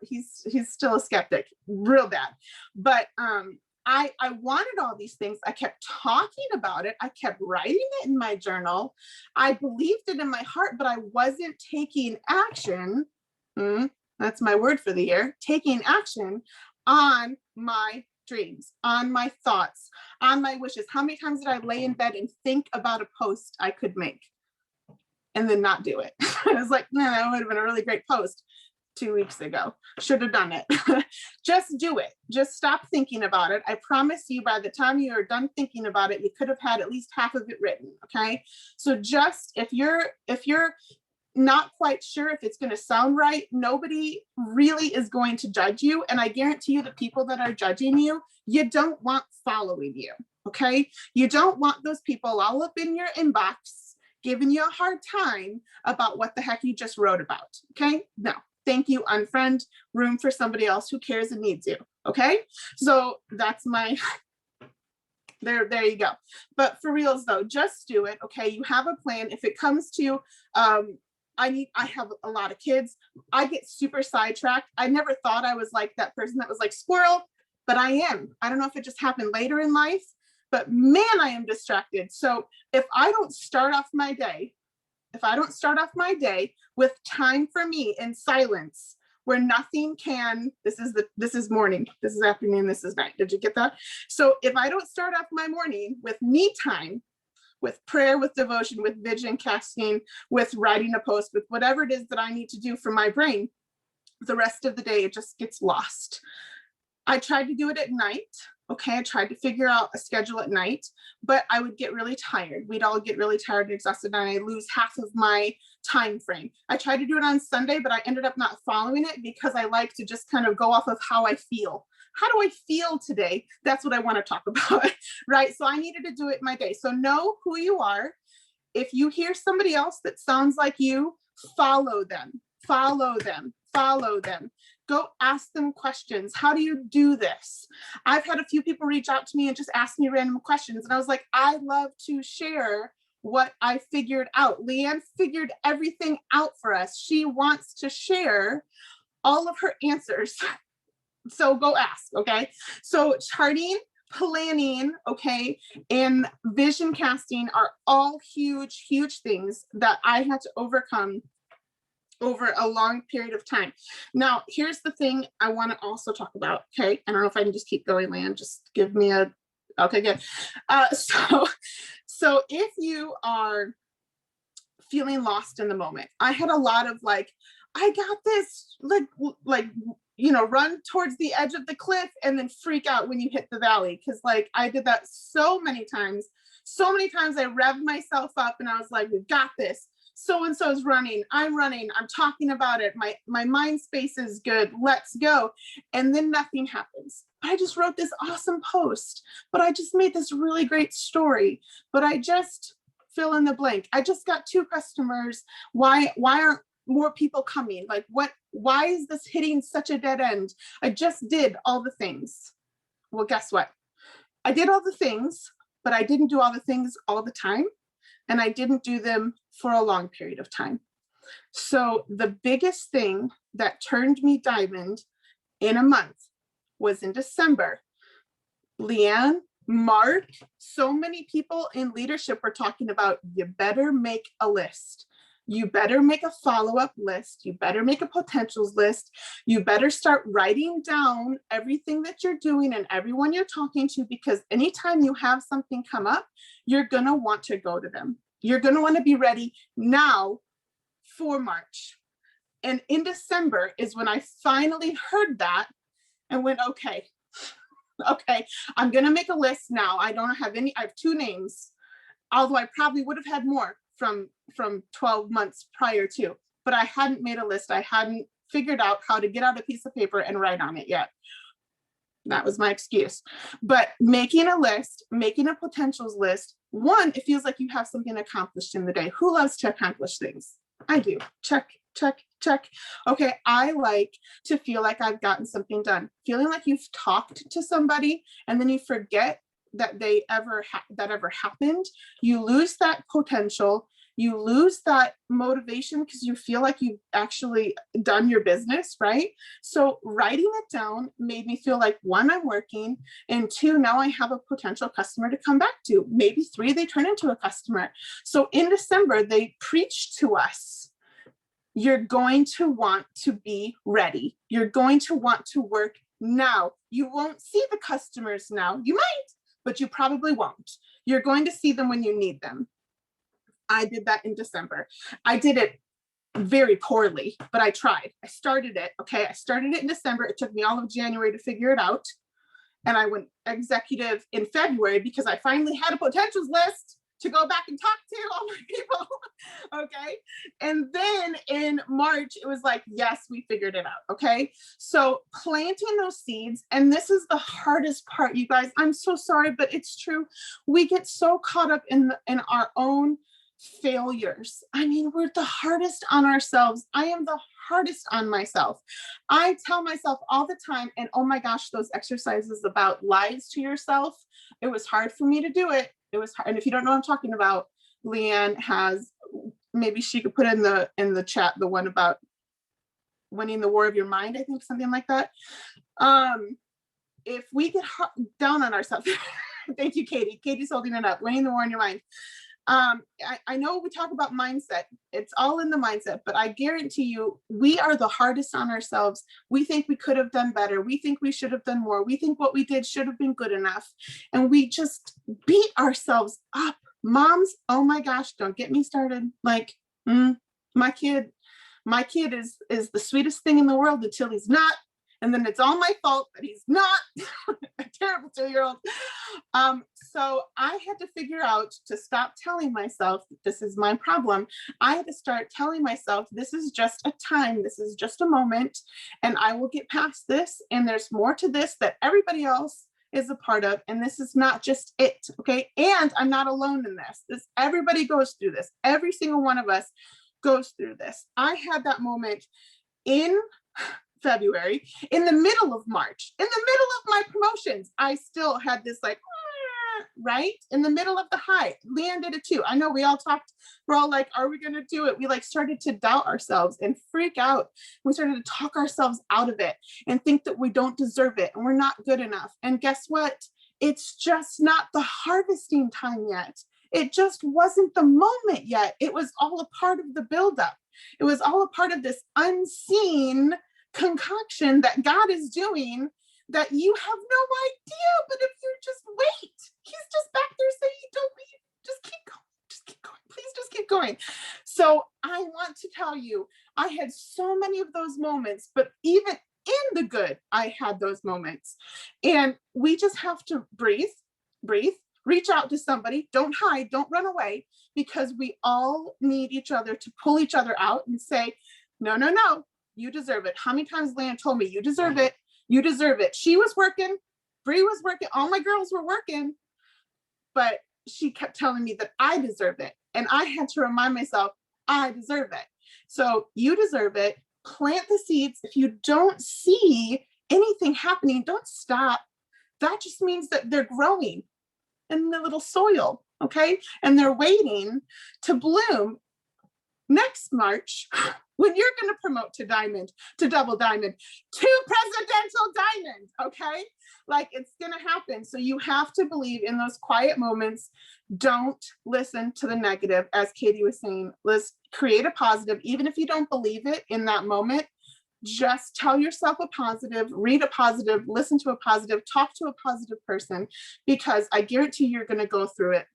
a skeptic, real bad. But I wanted all these things. I kept talking about it. I kept writing it in my journal. I believed it in my heart, but I wasn't taking action. That's my word for the year. Taking action on my dreams, on my thoughts, on my wishes. How many times did I lay in bed and think about a post I could make and then not do it? I was like, man, that would have been a really great post 2 weeks ago. Should have done it. Just do it. Just stop thinking about it. I promise you, by the time you are done thinking about it, you could have had at least half of it written. Okay. So just, if you're not quite sure if it's going to sound right, nobody really is going to judge you. And I guarantee you, the people that are judging you, you don't want following you. Okay. You don't want those people all up in your inbox giving you a hard time about what the heck you just wrote about. Okay. No, thank you. Unfriend, room for somebody else who cares and needs you. Okay. So that's my, there you go. But for reals though, just do it. Okay. You have a plan. If it comes to, I have a lot of kids. I get super sidetracked. I never thought I was like that person that was like squirrel, but I am. I don't know if it just happened later in life, but man, I am distracted. So if I don't start off my day with time for me in silence, where nothing can, this is morning, this is afternoon, this is night. Did you get that? So if I don't start off my morning with me time, with prayer, with devotion, with vision casting, with writing a post, with whatever it is that I need to do for my brain, the rest of the day, it just gets lost. I tried to do it at night. Okay, I tried to figure out a schedule at night, but I would get really tired. We'd all get really tired and exhausted, and I lose half of my time frame. I tried to do it on Sunday, but I ended up not following it because I like to just kind of go off of how I feel. How do I feel today? That's what I want to talk about, right? So I needed to do it my day. So know who you are. If you hear somebody else that sounds like you, follow them, follow them, follow them. Go ask them questions. How do you do this? I've had a few people reach out to me and just ask me random questions. And I was like, I love to share what I figured out. Leanne figured everything out for us. She wants to share all of her answers. So go ask, okay? So charting, planning, okay, and vision casting are all huge, huge things that I had to overcome over a long period of time. Now, here's the thing I want to also talk about, okay? I don't know if I can just keep going, Lan, just give me a, okay, good. So if you are feeling lost in the moment, I had a lot of like, I got this, like, you know, run towards the edge of the cliff and then freak out when you hit the valley. Cause like, I did that so many times I revved myself up and I was like, we've got this. So-and-so is running, I'm talking about it. My mind space is good, let's go. And then nothing happens. I just wrote this awesome post, but I just made this really great story, but I just fill in the blank. I just got 2 customers. Why aren't more people coming? Like why is this hitting such a dead end? I just did all the things. Well, guess what? I did all the things, but I didn't do all the things all the time. And I didn't do them for a long period of time. So the biggest thing that turned me diamond in a month was in December. Leanne, Mark, so many people in leadership were talking about, you better make a list. You better make a follow-up list. You better make a potentials list. You better start writing down everything that you're doing and everyone you're talking to, because anytime you have something come up, you're going to want to go to them. You're going to want to be ready now for March. And in December is when I finally heard that and went, okay, I'm going to make a list now. I have 2 names, although I probably would have had more from 12 months prior to, but I hadn't made a list. I hadn't figured out how to get out a piece of paper and write on it yet. That was my excuse. But making a list, making a potentials list, one, it feels like you have something accomplished in the day. Who loves to accomplish things? I do. Check, check, check. Okay, I like to feel like I've gotten something done. Feeling like you've talked to somebody and then you forget that that ever happened. You lose that potential. You lose that motivation because you feel like you've actually done your business, right? So writing it down made me feel like, 1, I'm working, and 2, now I have a potential customer to come back to. Maybe 3, they turn into a customer. So in December, they preached to us, you're going to want to be ready. You're going to want to work now. You won't see the customers now. You might, but you probably won't. You're going to see them when you need them. I did that in December. I did it very poorly, but I tried. I started it. Okay. I started it in December. It took me all of January to figure it out. And I went executive in February because I finally had a potentials list to go back and talk to all my people. Okay. And then in March, it was like, yes, we figured it out. Okay. So planting those seeds, and this is the hardest part, you guys, I'm so sorry, but it's true. We get so caught up in our own failures. I mean, we're the hardest on ourselves. I am the hardest on myself. I tell myself all the time, and oh my gosh, those exercises about lies to yourself, it was hard for me to do it. It was hard. And if you don't know what I'm talking about, Leanne has, maybe she could put in the chat the one about winning the war of your mind, I think, something like that. If we get down on ourselves, Thank you, Katie. Katie's holding it up. Winning the war in your mind. I know we talk about mindset. It's all in the mindset, but I guarantee you, we are the hardest on ourselves. We think we could have done better. We think we should have done more. We think what we did should have been good enough. And we just beat ourselves up. Moms, oh my gosh, don't get me started. Like, my kid is the sweetest thing in the world until he's not. And then it's all my fault that he's not a terrible 2-year-old. So I had to figure out to stop telling myself this is my problem. I had to start telling myself this is just a time, this is just a moment, and I will get past this. And there's more to this that everybody else is a part of, and this is not just it, okay? And I'm not alone in this. Everybody goes through this. Every single one of us goes through this. I had that moment in February, in the middle of March, in the middle of my promotions. I still had this like, right? In the middle of the high. Leanne did it too. I know we all talked, we're all like, are we going to do it? We like started to doubt ourselves and freak out. We started to talk ourselves out of it and think that we don't deserve it and we're not good enough. And guess what? It's just not the harvesting time yet. It just wasn't the moment yet. It was all a part of the buildup. It was all a part of this unseen concoction that God is doing that you have no idea. But if you just wait, he's just back there saying, don't wait, just keep going, please just keep going. So I want to tell you, I had so many of those moments, but even in the good, I had those moments. And we just have to breathe, reach out to somebody, don't hide, don't run away, because we all need each other to pull each other out and say, no, you deserve it. How many times Leanne told me, you deserve it. You deserve it. She was working, Bree was working, all my girls were working, but she kept telling me that I deserve it. And I had to remind myself, I deserve it. So you deserve it. Plant the seeds. If you don't see anything happening, don't stop. That just means that they're growing in the little soil, okay? And they're waiting to bloom next March, when you're going to promote to diamond, to double diamond, to presidential diamond, okay? Like, it's going to happen. So you have to believe in those quiet moments. Don't listen to the negative. As Katie was saying, let's create a positive. Even if you don't believe it in that moment, just tell yourself a positive, read a positive, listen to a positive, talk to a positive person, because I guarantee you're going to go through it.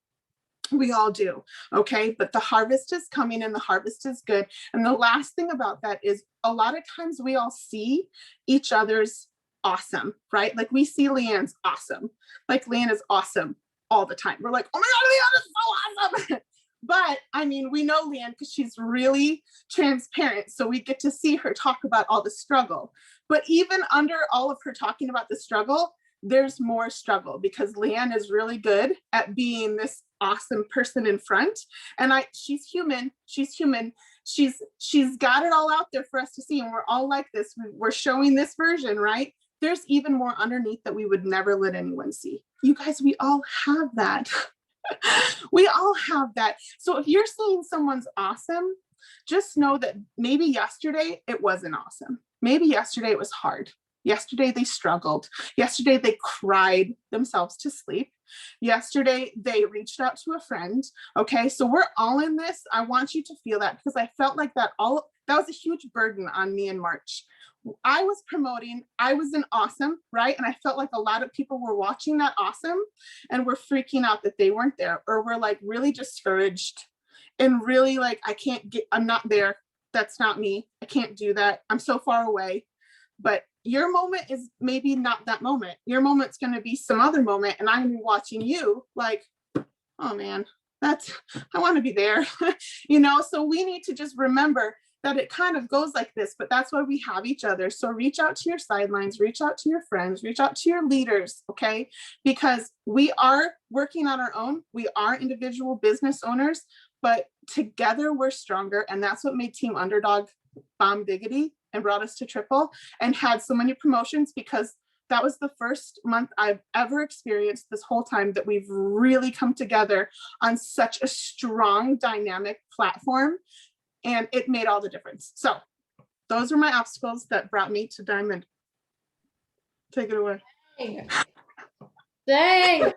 We all do, okay? But the harvest is coming and the harvest is good. And the last thing about that is, a lot of times we all see each other's awesome, right? Like, we see Leanne's awesome. Like, Leanne is awesome all the time. We're like, oh my God, Leanne is so awesome. But I mean, we know Leanne because she's really transparent. So we get to see her talk about all the struggle. But even under all of her talking about the struggle, there's more struggle, because Leanne is really good at being this awesome person in front. And she's human. She's got it all out there for us to see. And we're all like this. We're showing this version, right? There's even more underneath that we would never let anyone see. You guys, we all have that. We all have that. So if you're seeing someone's awesome, just know that maybe yesterday it wasn't awesome. Maybe yesterday it was hard. Yesterday they struggled. Yesterday they cried themselves to sleep. Yesterday they reached out to a friend. Okay, so we're all in this. I want you to feel that, because I felt like that was a huge burden on me in March. I was promoting, I was an awesome, right? And I felt like a lot of people were watching that awesome and were freaking out that they weren't there, or were like really discouraged and really like, I'm not there. That's not me. I can't do that. I'm so far away. But your moment is maybe not that moment. Your moment's going to be some other moment. And I'm going to be watching you like, oh man, I want to be there. So we need to just remember that it kind of goes like this, but that's why we have each other. So reach out to your sidelines, reach out to your friends, reach out to your leaders, okay? Because we are working on our own. We are individual business owners, but together we're stronger. And that's what made Team Underdog bomb diggity and brought us to triple and had so many promotions, because that was the first month I've ever experienced this whole time that we've really come together on such a strong, dynamic platform. And it made all the difference. So those are my obstacles that brought me to diamond. Take it away. Dang.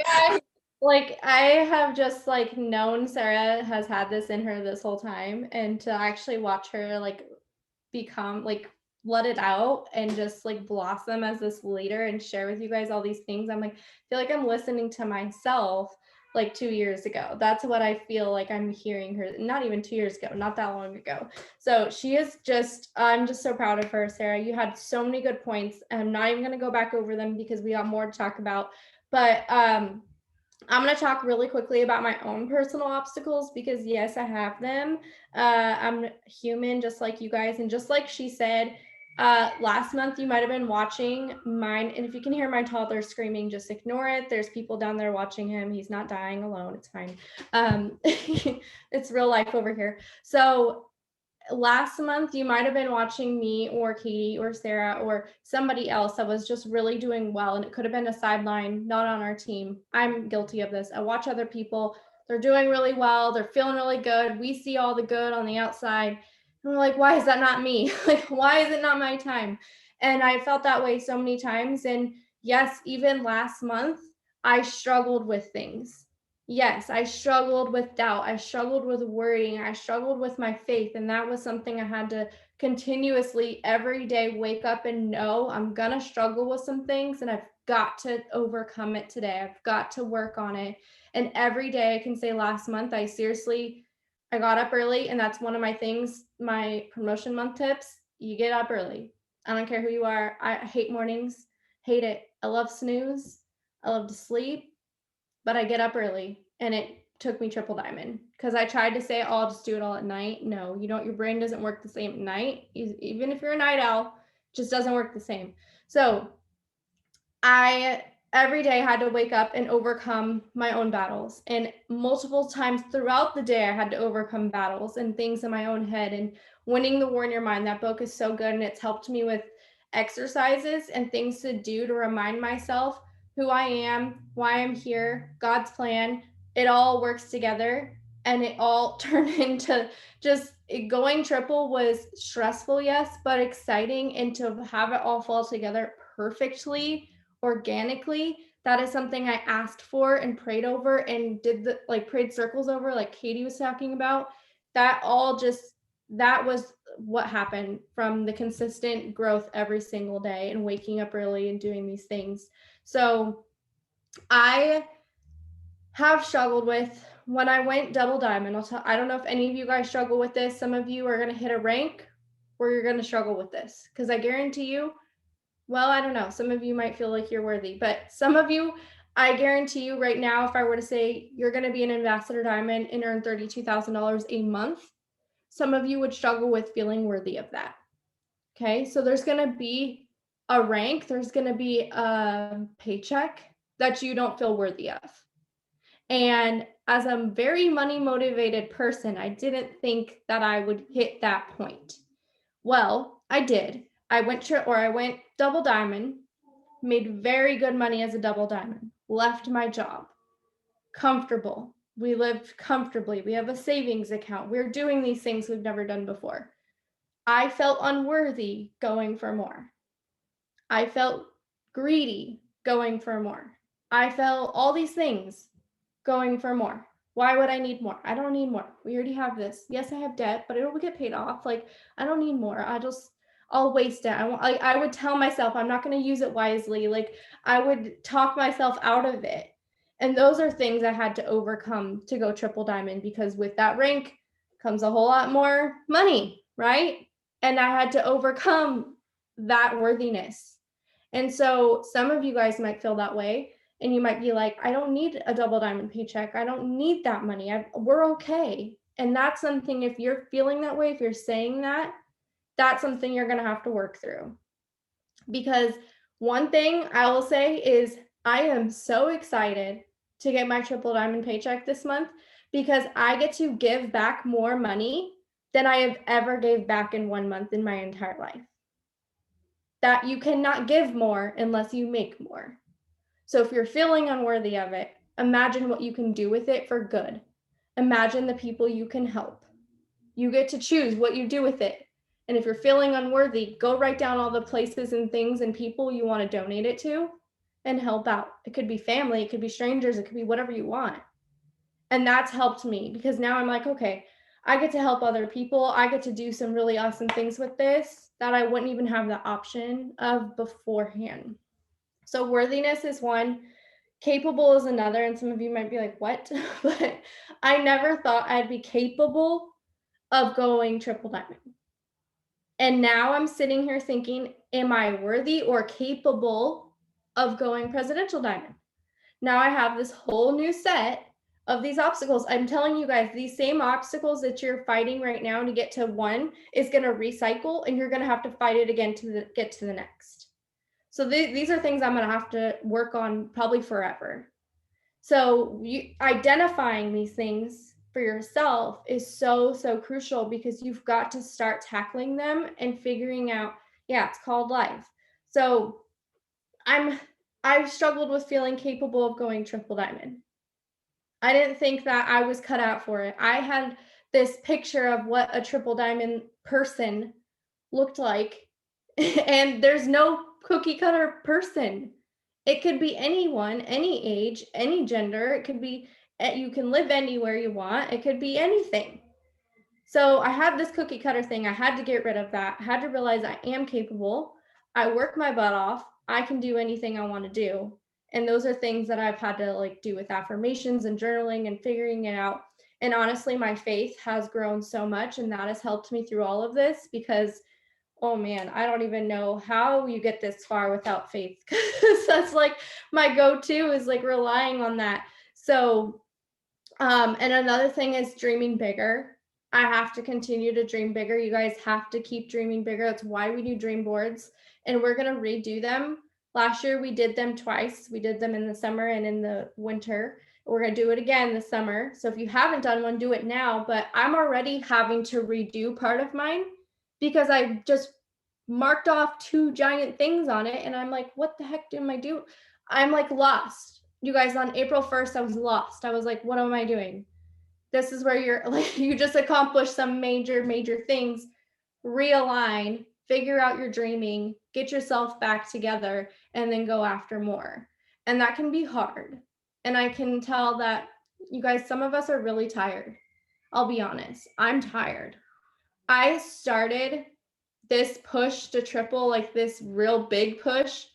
Guys, like I have just like known Sarah has had this in her this whole time, and to actually watch her like become like let it out and just like blossom as this leader and share with you guys all these things. I'm like, feel like I'm listening to myself like 2 years ago. That's what I feel like I'm hearing her, not even 2 years ago, not that long ago. So she is just, I'm just so proud of her, Sarah. You had so many good points. I'm not even going to go back over them because we got more to talk about. But I'm going to talk really quickly about my own personal obstacles because, yes, I have them. I'm human just like you guys. And just like she said, last month you might have been watching mine. And if you can hear my toddler screaming, just ignore it. There's people down there watching him. He's not dying alone. It's fine. It's real life over here. So last month you might have been watching me or Katie or Sarah or somebody else that was just really doing well, and it could have been a sideline not on our team. I'm guilty of this. I watch other people, they're doing really well, they're feeling really good, we see all the good on the outside, and we're like, why is that not me? Like, why is it not my time? And I felt that way so many times. And yes, even last month I struggled with things. Yes, I struggled with doubt. I struggled with worrying. I struggled with my faith. And that was something I had to continuously every day wake up and know I'm going to struggle with some things and I've got to overcome it today. I've got to work on it. And every day I can say last month, I got up early. And that's one of my things, my promotion month tips. You get up early. I don't care who you are. I hate mornings, hate it. I love snooze. I love to sleep, but I get up early, and it took me triple diamond because I tried to say, oh, I'll just do it all at night. No, you don't, your brain doesn't work the same at night. Even if you're a night owl, it just doesn't work the same. So I every day had to wake up and overcome my own battles. And multiple times throughout the day, I had to overcome battles and things in my own head. And Winning the War in Your Mind, that book is so good. And it's helped me with exercises and things to do to remind myself who I am, why I'm here, God's plan. It all works together. And it all turned into just going triple was stressful, yes, but exciting. And to have it all fall together perfectly organically, that is something I asked for and prayed over and did the like prayed circles over, like Katie was talking about. That all just that was what happened from the consistent growth every single day and waking up early and doing these things. So I have struggled with when I went double diamond. I don't know if any of you guys struggle with this. Some of you are going to hit a rank where you're going to struggle with this because I guarantee you, well, I don't know. Some of you might feel like you're worthy, but some of you, I guarantee you right now, if I were to say you're going to be an ambassador diamond and earn $32,000 a month, some of you would struggle with feeling worthy of that. Okay. So there's going to be a rank, there's going to be a paycheck that you don't feel worthy of. And as a very money motivated person, I didn't think that I would hit that point. Well, I did. I went double diamond, made very good money as a double diamond, left my job, comfortable. We lived comfortably. We have a savings account. We're doing these things we've never done before. I felt unworthy going for more. I felt greedy going for more. I felt all these things going for more. Why would I need more? I don't need more. We already have this. Yes, I have debt, but it will get paid off. Like, I don't need more. I'll waste it. I would tell myself I'm not going to use it wisely. Like, I would talk myself out of it. And those are things I had to overcome to go triple diamond, because with that rank comes a whole lot more money, right? And I had to overcome that worthiness. And so some of you guys might feel that way. And you might be like, I don't need a double diamond paycheck. I don't need that money. We're okay. And that's something, if you're feeling that way, if you're saying that, that's something you're going to have to work through. Because one thing I will say is I am so excited to get my triple diamond paycheck this month, because I get to give back more money than I have ever gave back in 1 month in my entire life. That you cannot give more unless you make more. So if you're feeling unworthy of it, imagine what you can do with it for good. Imagine the people you can help. You get to choose what you do with it. And if you're feeling unworthy, go write down all the places and things and people you want to donate it to, and help out. It could be family, it could be strangers, it could be whatever you want. And that's helped me because now I'm like, okay, I get to help other people. I get to do some really awesome things with this that I wouldn't even have the option of beforehand. So worthiness is one, capable is another. And some of you might be like, what? But I never thought I'd be capable of going triple diamond. And now I'm sitting here thinking, am I worthy or capable of going presidential diamond? Now I have this whole new set of these obstacles. I'm telling you guys, these same obstacles that you're fighting right now to get to one is going to recycle, and you're going to have to fight it again to get to the next. So these are things I'm going to have to work on probably forever. So identifying these things for yourself is so crucial, because you've got to start tackling them and figuring out, yeah, it's called life. So I've struggled with feeling capable of going triple diamond. I didn't think that I was cut out for it. I had this picture of what a triple diamond person looked like, and there's no cookie cutter person. It could be anyone, any age, any gender. It could be, you can live anywhere you want. It could be anything. So I had this cookie cutter thing. I had to get rid of that. I had to realize I am capable. I work my butt off. I can do anything I want to do. And those are things that I've had to like do with affirmations and journaling and figuring it out. And honestly, my faith has grown so much, and that has helped me through all of this, because oh man, I don't even know how you get this far without faith. Because that's like my go-to is like relying on that. So and another thing is dreaming bigger. I have to continue to dream bigger. You guys have to keep dreaming bigger. That's why we do dream boards, and we're going to redo them. Last year we did them twice. We did them in the summer and in the winter. We're going to do it again this summer. So if you haven't done one, do it now. But I'm already having to redo part of mine because I just marked off 2 giant things on it. And I'm like, what the heck am I doing? I'm like lost. You guys, on April 1st, I was lost. I was like, what am I doing? This is where you're like, you just accomplished some major things. Realign, figure out your dreaming, get yourself back together, and then go after more. And that can be hard. And I can tell that you guys, some of us are really tired. I'll be honest. I'm tired. I started this push to triple, like this real big push,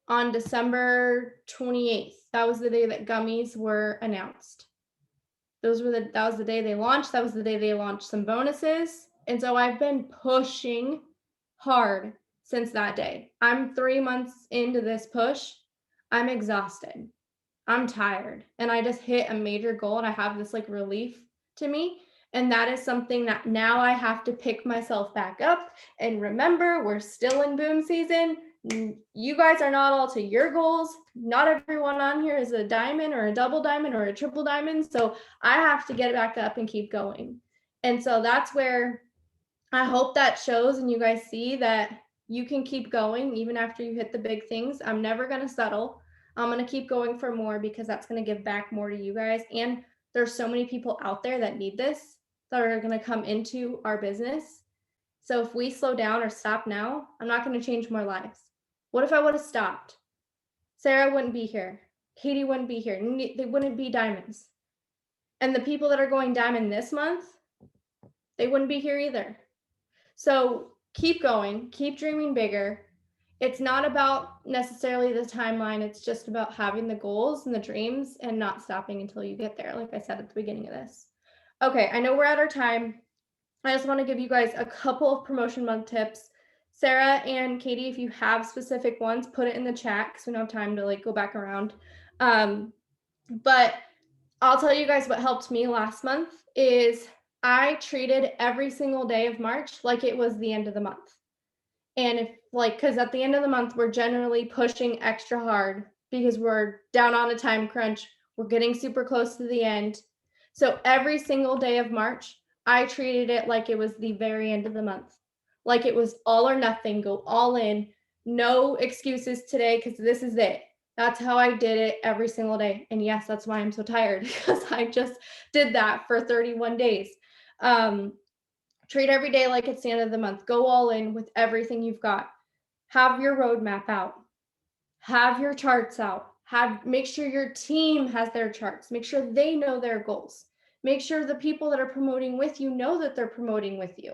on December 28th. That was the day that gummies were announced. That was the day they launched. That was the day they launched some bonuses. And so I've been pushing hard since that day. I'm 3 months into this push. I'm exhausted. I'm tired. And I just hit a major goal, and I have this like relief to me. And that is something that now I have to pick myself back up and remember, we're still in boom season. You guys are not all to your goals. Not everyone on here is a diamond or a double diamond or a triple diamond. So I have to get back up and keep going. And so that's where I hope that shows, and you guys see that you can keep going even after you hit the big things. I'm never going to settle. I'm going to keep going for more, because that's going to give back more to you guys. And there's so many people out there that need this, that are going to come into our business. So if we slow down or stop now, I'm not going to change more lives. What if I would have stopped? Sarah wouldn't be here. Katie wouldn't be here. They wouldn't be diamonds. And the people that are going diamond this month, they wouldn't be here either. So keep going, keep dreaming bigger. It's not about necessarily the timeline. It's just about having the goals and the dreams and not stopping until you get there, like I said at the beginning of this. Okay, I know we're at our time. I just want to give you guys a couple of promotion month tips. Sarah and Katie, if you have specific ones, put it in the chat, because we don't have time to like go back around. But I'll tell you guys what helped me last month is I treated every single day of March like it was the end of the month. And if like, because at the end of the month, we're generally pushing extra hard because we're down on a time crunch. We're getting super close to the end. So every single day of March, I treated it like it was the very end of the month. Like it was all or nothing, go all in, no excuses today, because this is it. That's how I did it every single day. And yes, that's why I'm so tired, because I just did that for 31 days. Treat every day like it's the end of the month. Go all in with everything you've got. Have your roadmap out. have your charts out, make sure your team has their charts, make sure they know their goals, make sure the people that are promoting with you know that they're promoting with you.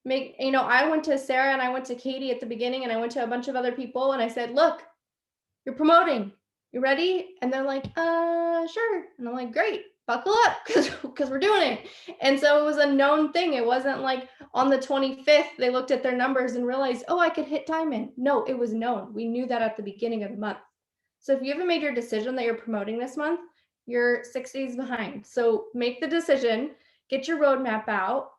I went to Sarah and I went to Katie at the beginning, and I went to a bunch of other people and I said, look, you're promoting, you ready? And they're like, sure. And I'm like, great, buckle up, because we're doing it. And so it was a known thing. It wasn't like on the 25th they looked at their numbers and realized, oh, I could hit diamond. No, it was known. We knew that at the beginning of the month. So if you haven't made your decision that you're promoting this month, you're 6 days behind. So make the decision, get your roadmap out,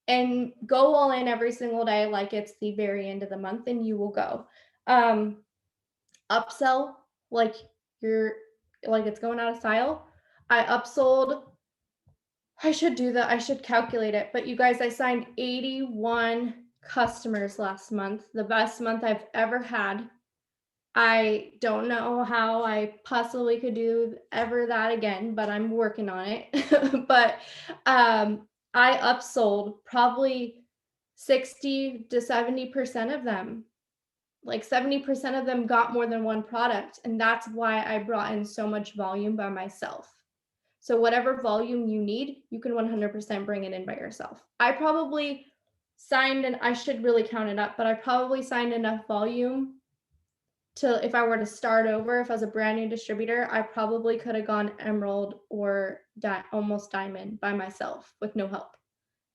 and go all in every single day like it's the very end of the month, and you will go. Upsell like it's going out of style. I upsold. I should do that. I should calculate it. But you guys, I signed 81 customers last month, the best month I've ever had. I don't know how I possibly could do ever that again, but I'm working on it. But I upsold probably 60 to 70% of them. Like 70% of them got more than one product. And that's why I brought in so much volume by myself. So whatever volume you need, you can 100% bring it in by yourself. I probably signed, and I should really count it up, but I probably signed enough volume to, if I were to start over, if I was a brand new distributor, I probably could have gone emerald or almost diamond by myself with no help.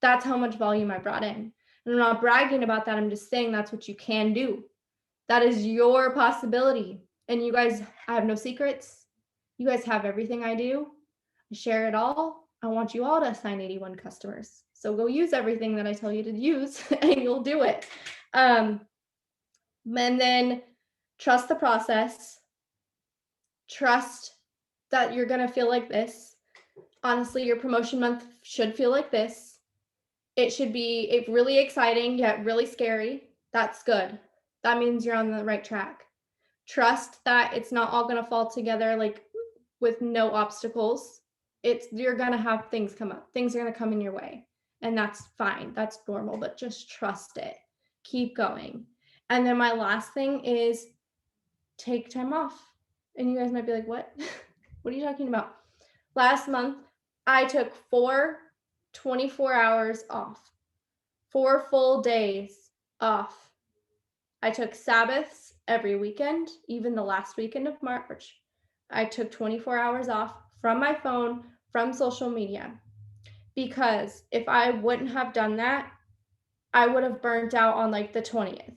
That's how much volume I brought in. And I'm not bragging about that. I'm just saying that's what you can do. That is your possibility. And you guys, I have no secrets. You guys have everything I do. I share it all. I want you all to assign 81 customers. So go use everything that I tell you to use and you'll do it. And then trust the process. Trust that you're going to feel like this. Honestly, your promotion month should feel like this. It should be really exciting, yet really scary. That's good. That means you're on the right track. Trust that it's not all going to fall together like with no obstacles. You're going to have things come up. Things are going to come in your way. And that's fine. That's normal, but just trust it. Keep going. And then my last thing is take time off. And you guys might be like, what? What are you talking about? Last month, I took 4 24 hours off, 4 full days off. I took Sabbaths every weekend, even the last weekend of March. I took 24 hours off from my phone, from social media, because if I wouldn't have done that, I would have burnt out on like the 20th.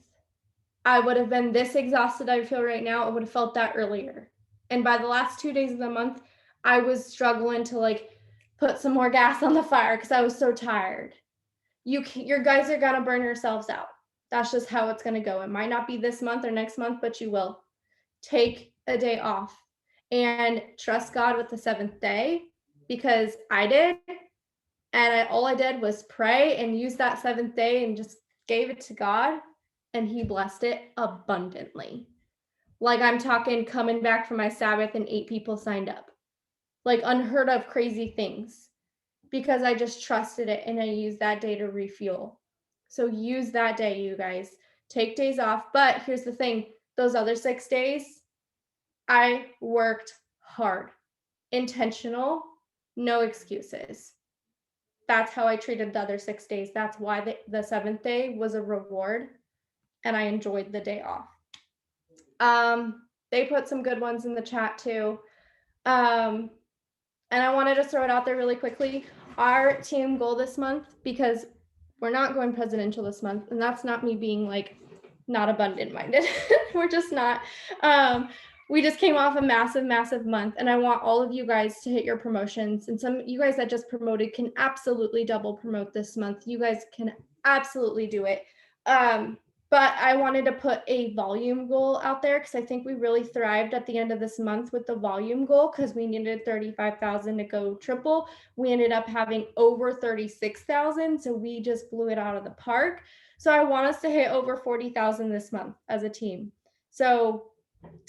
I would have been this exhausted I feel right now. I would have felt that earlier. And by the last 2 days of the month, I was struggling to like put some more gas on the fire because I was so tired. Your guys are gonna burn yourselves out. That's just how it's gonna go. It might not be this month or next month, but you will. Take a day off and trust God with the 7th day, because I did. And all I did was pray and use that 7th day and just gave it to God, and he blessed it abundantly. Like, I'm talking coming back from my Sabbath and 8 people signed up. Like unheard of crazy things, because I just trusted it and I used that day to refuel. So use that day, you guys. Take days off. But here's the thing, those other 6 days, I worked hard, intentional, no excuses. That's how I treated the other 6 days. That's why the 7th day was a reward, and I enjoyed the day off. They put some good ones in the chat too. And I wanted to throw it out there really quickly. Our team goal this month, because we're not going presidential this month, and that's not me being like not abundant minded. We're just not. We just came off a massive month, and I want all of you guys to hit your promotions. And some you guys that just promoted can absolutely double promote this month. You guys can absolutely do it. But I wanted to put a volume goal out there because I think we really thrived at the end of this month with the volume goal, because we needed 35,000 to go triple. We ended up having over 36,000. So we just blew it out of the park. So I want us to hit over 40,000 this month as a team. So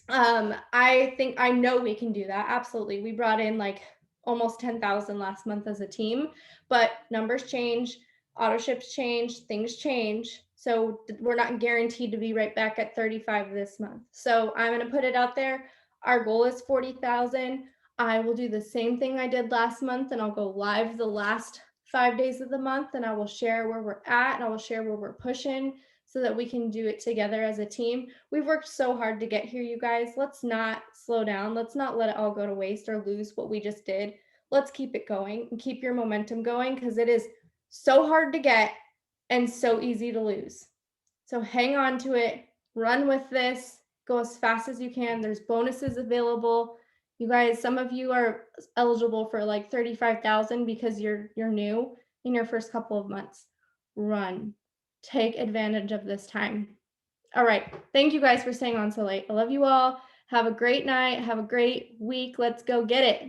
I know we can do that. Absolutely. We brought in like almost 10,000 last month as a team, but numbers change, auto ships change, things change. So we're not guaranteed to be right back at 35 this month. So I'm going to put it out there. Our goal is 40,000. I will do the same thing I did last month, and I'll go live the last 5 days of the month, and I will share where we're at, and I will share where we're pushing so that we can do it together as a team. We've worked so hard to get here, you guys. Let's not slow down. Let's not let it all go to waste or lose what we just did. Let's keep it going and keep your momentum going, because it is so hard to get and so easy to lose. So hang on to it, run with this, go as fast as you can. There's bonuses available. You guys, some of you are eligible for like 35,000 because you're new in your first couple of months. Run. Take advantage of this time. All right. Thank you guys for staying on so late. I love you all. Have a great night. Have a great week. Let's go get it.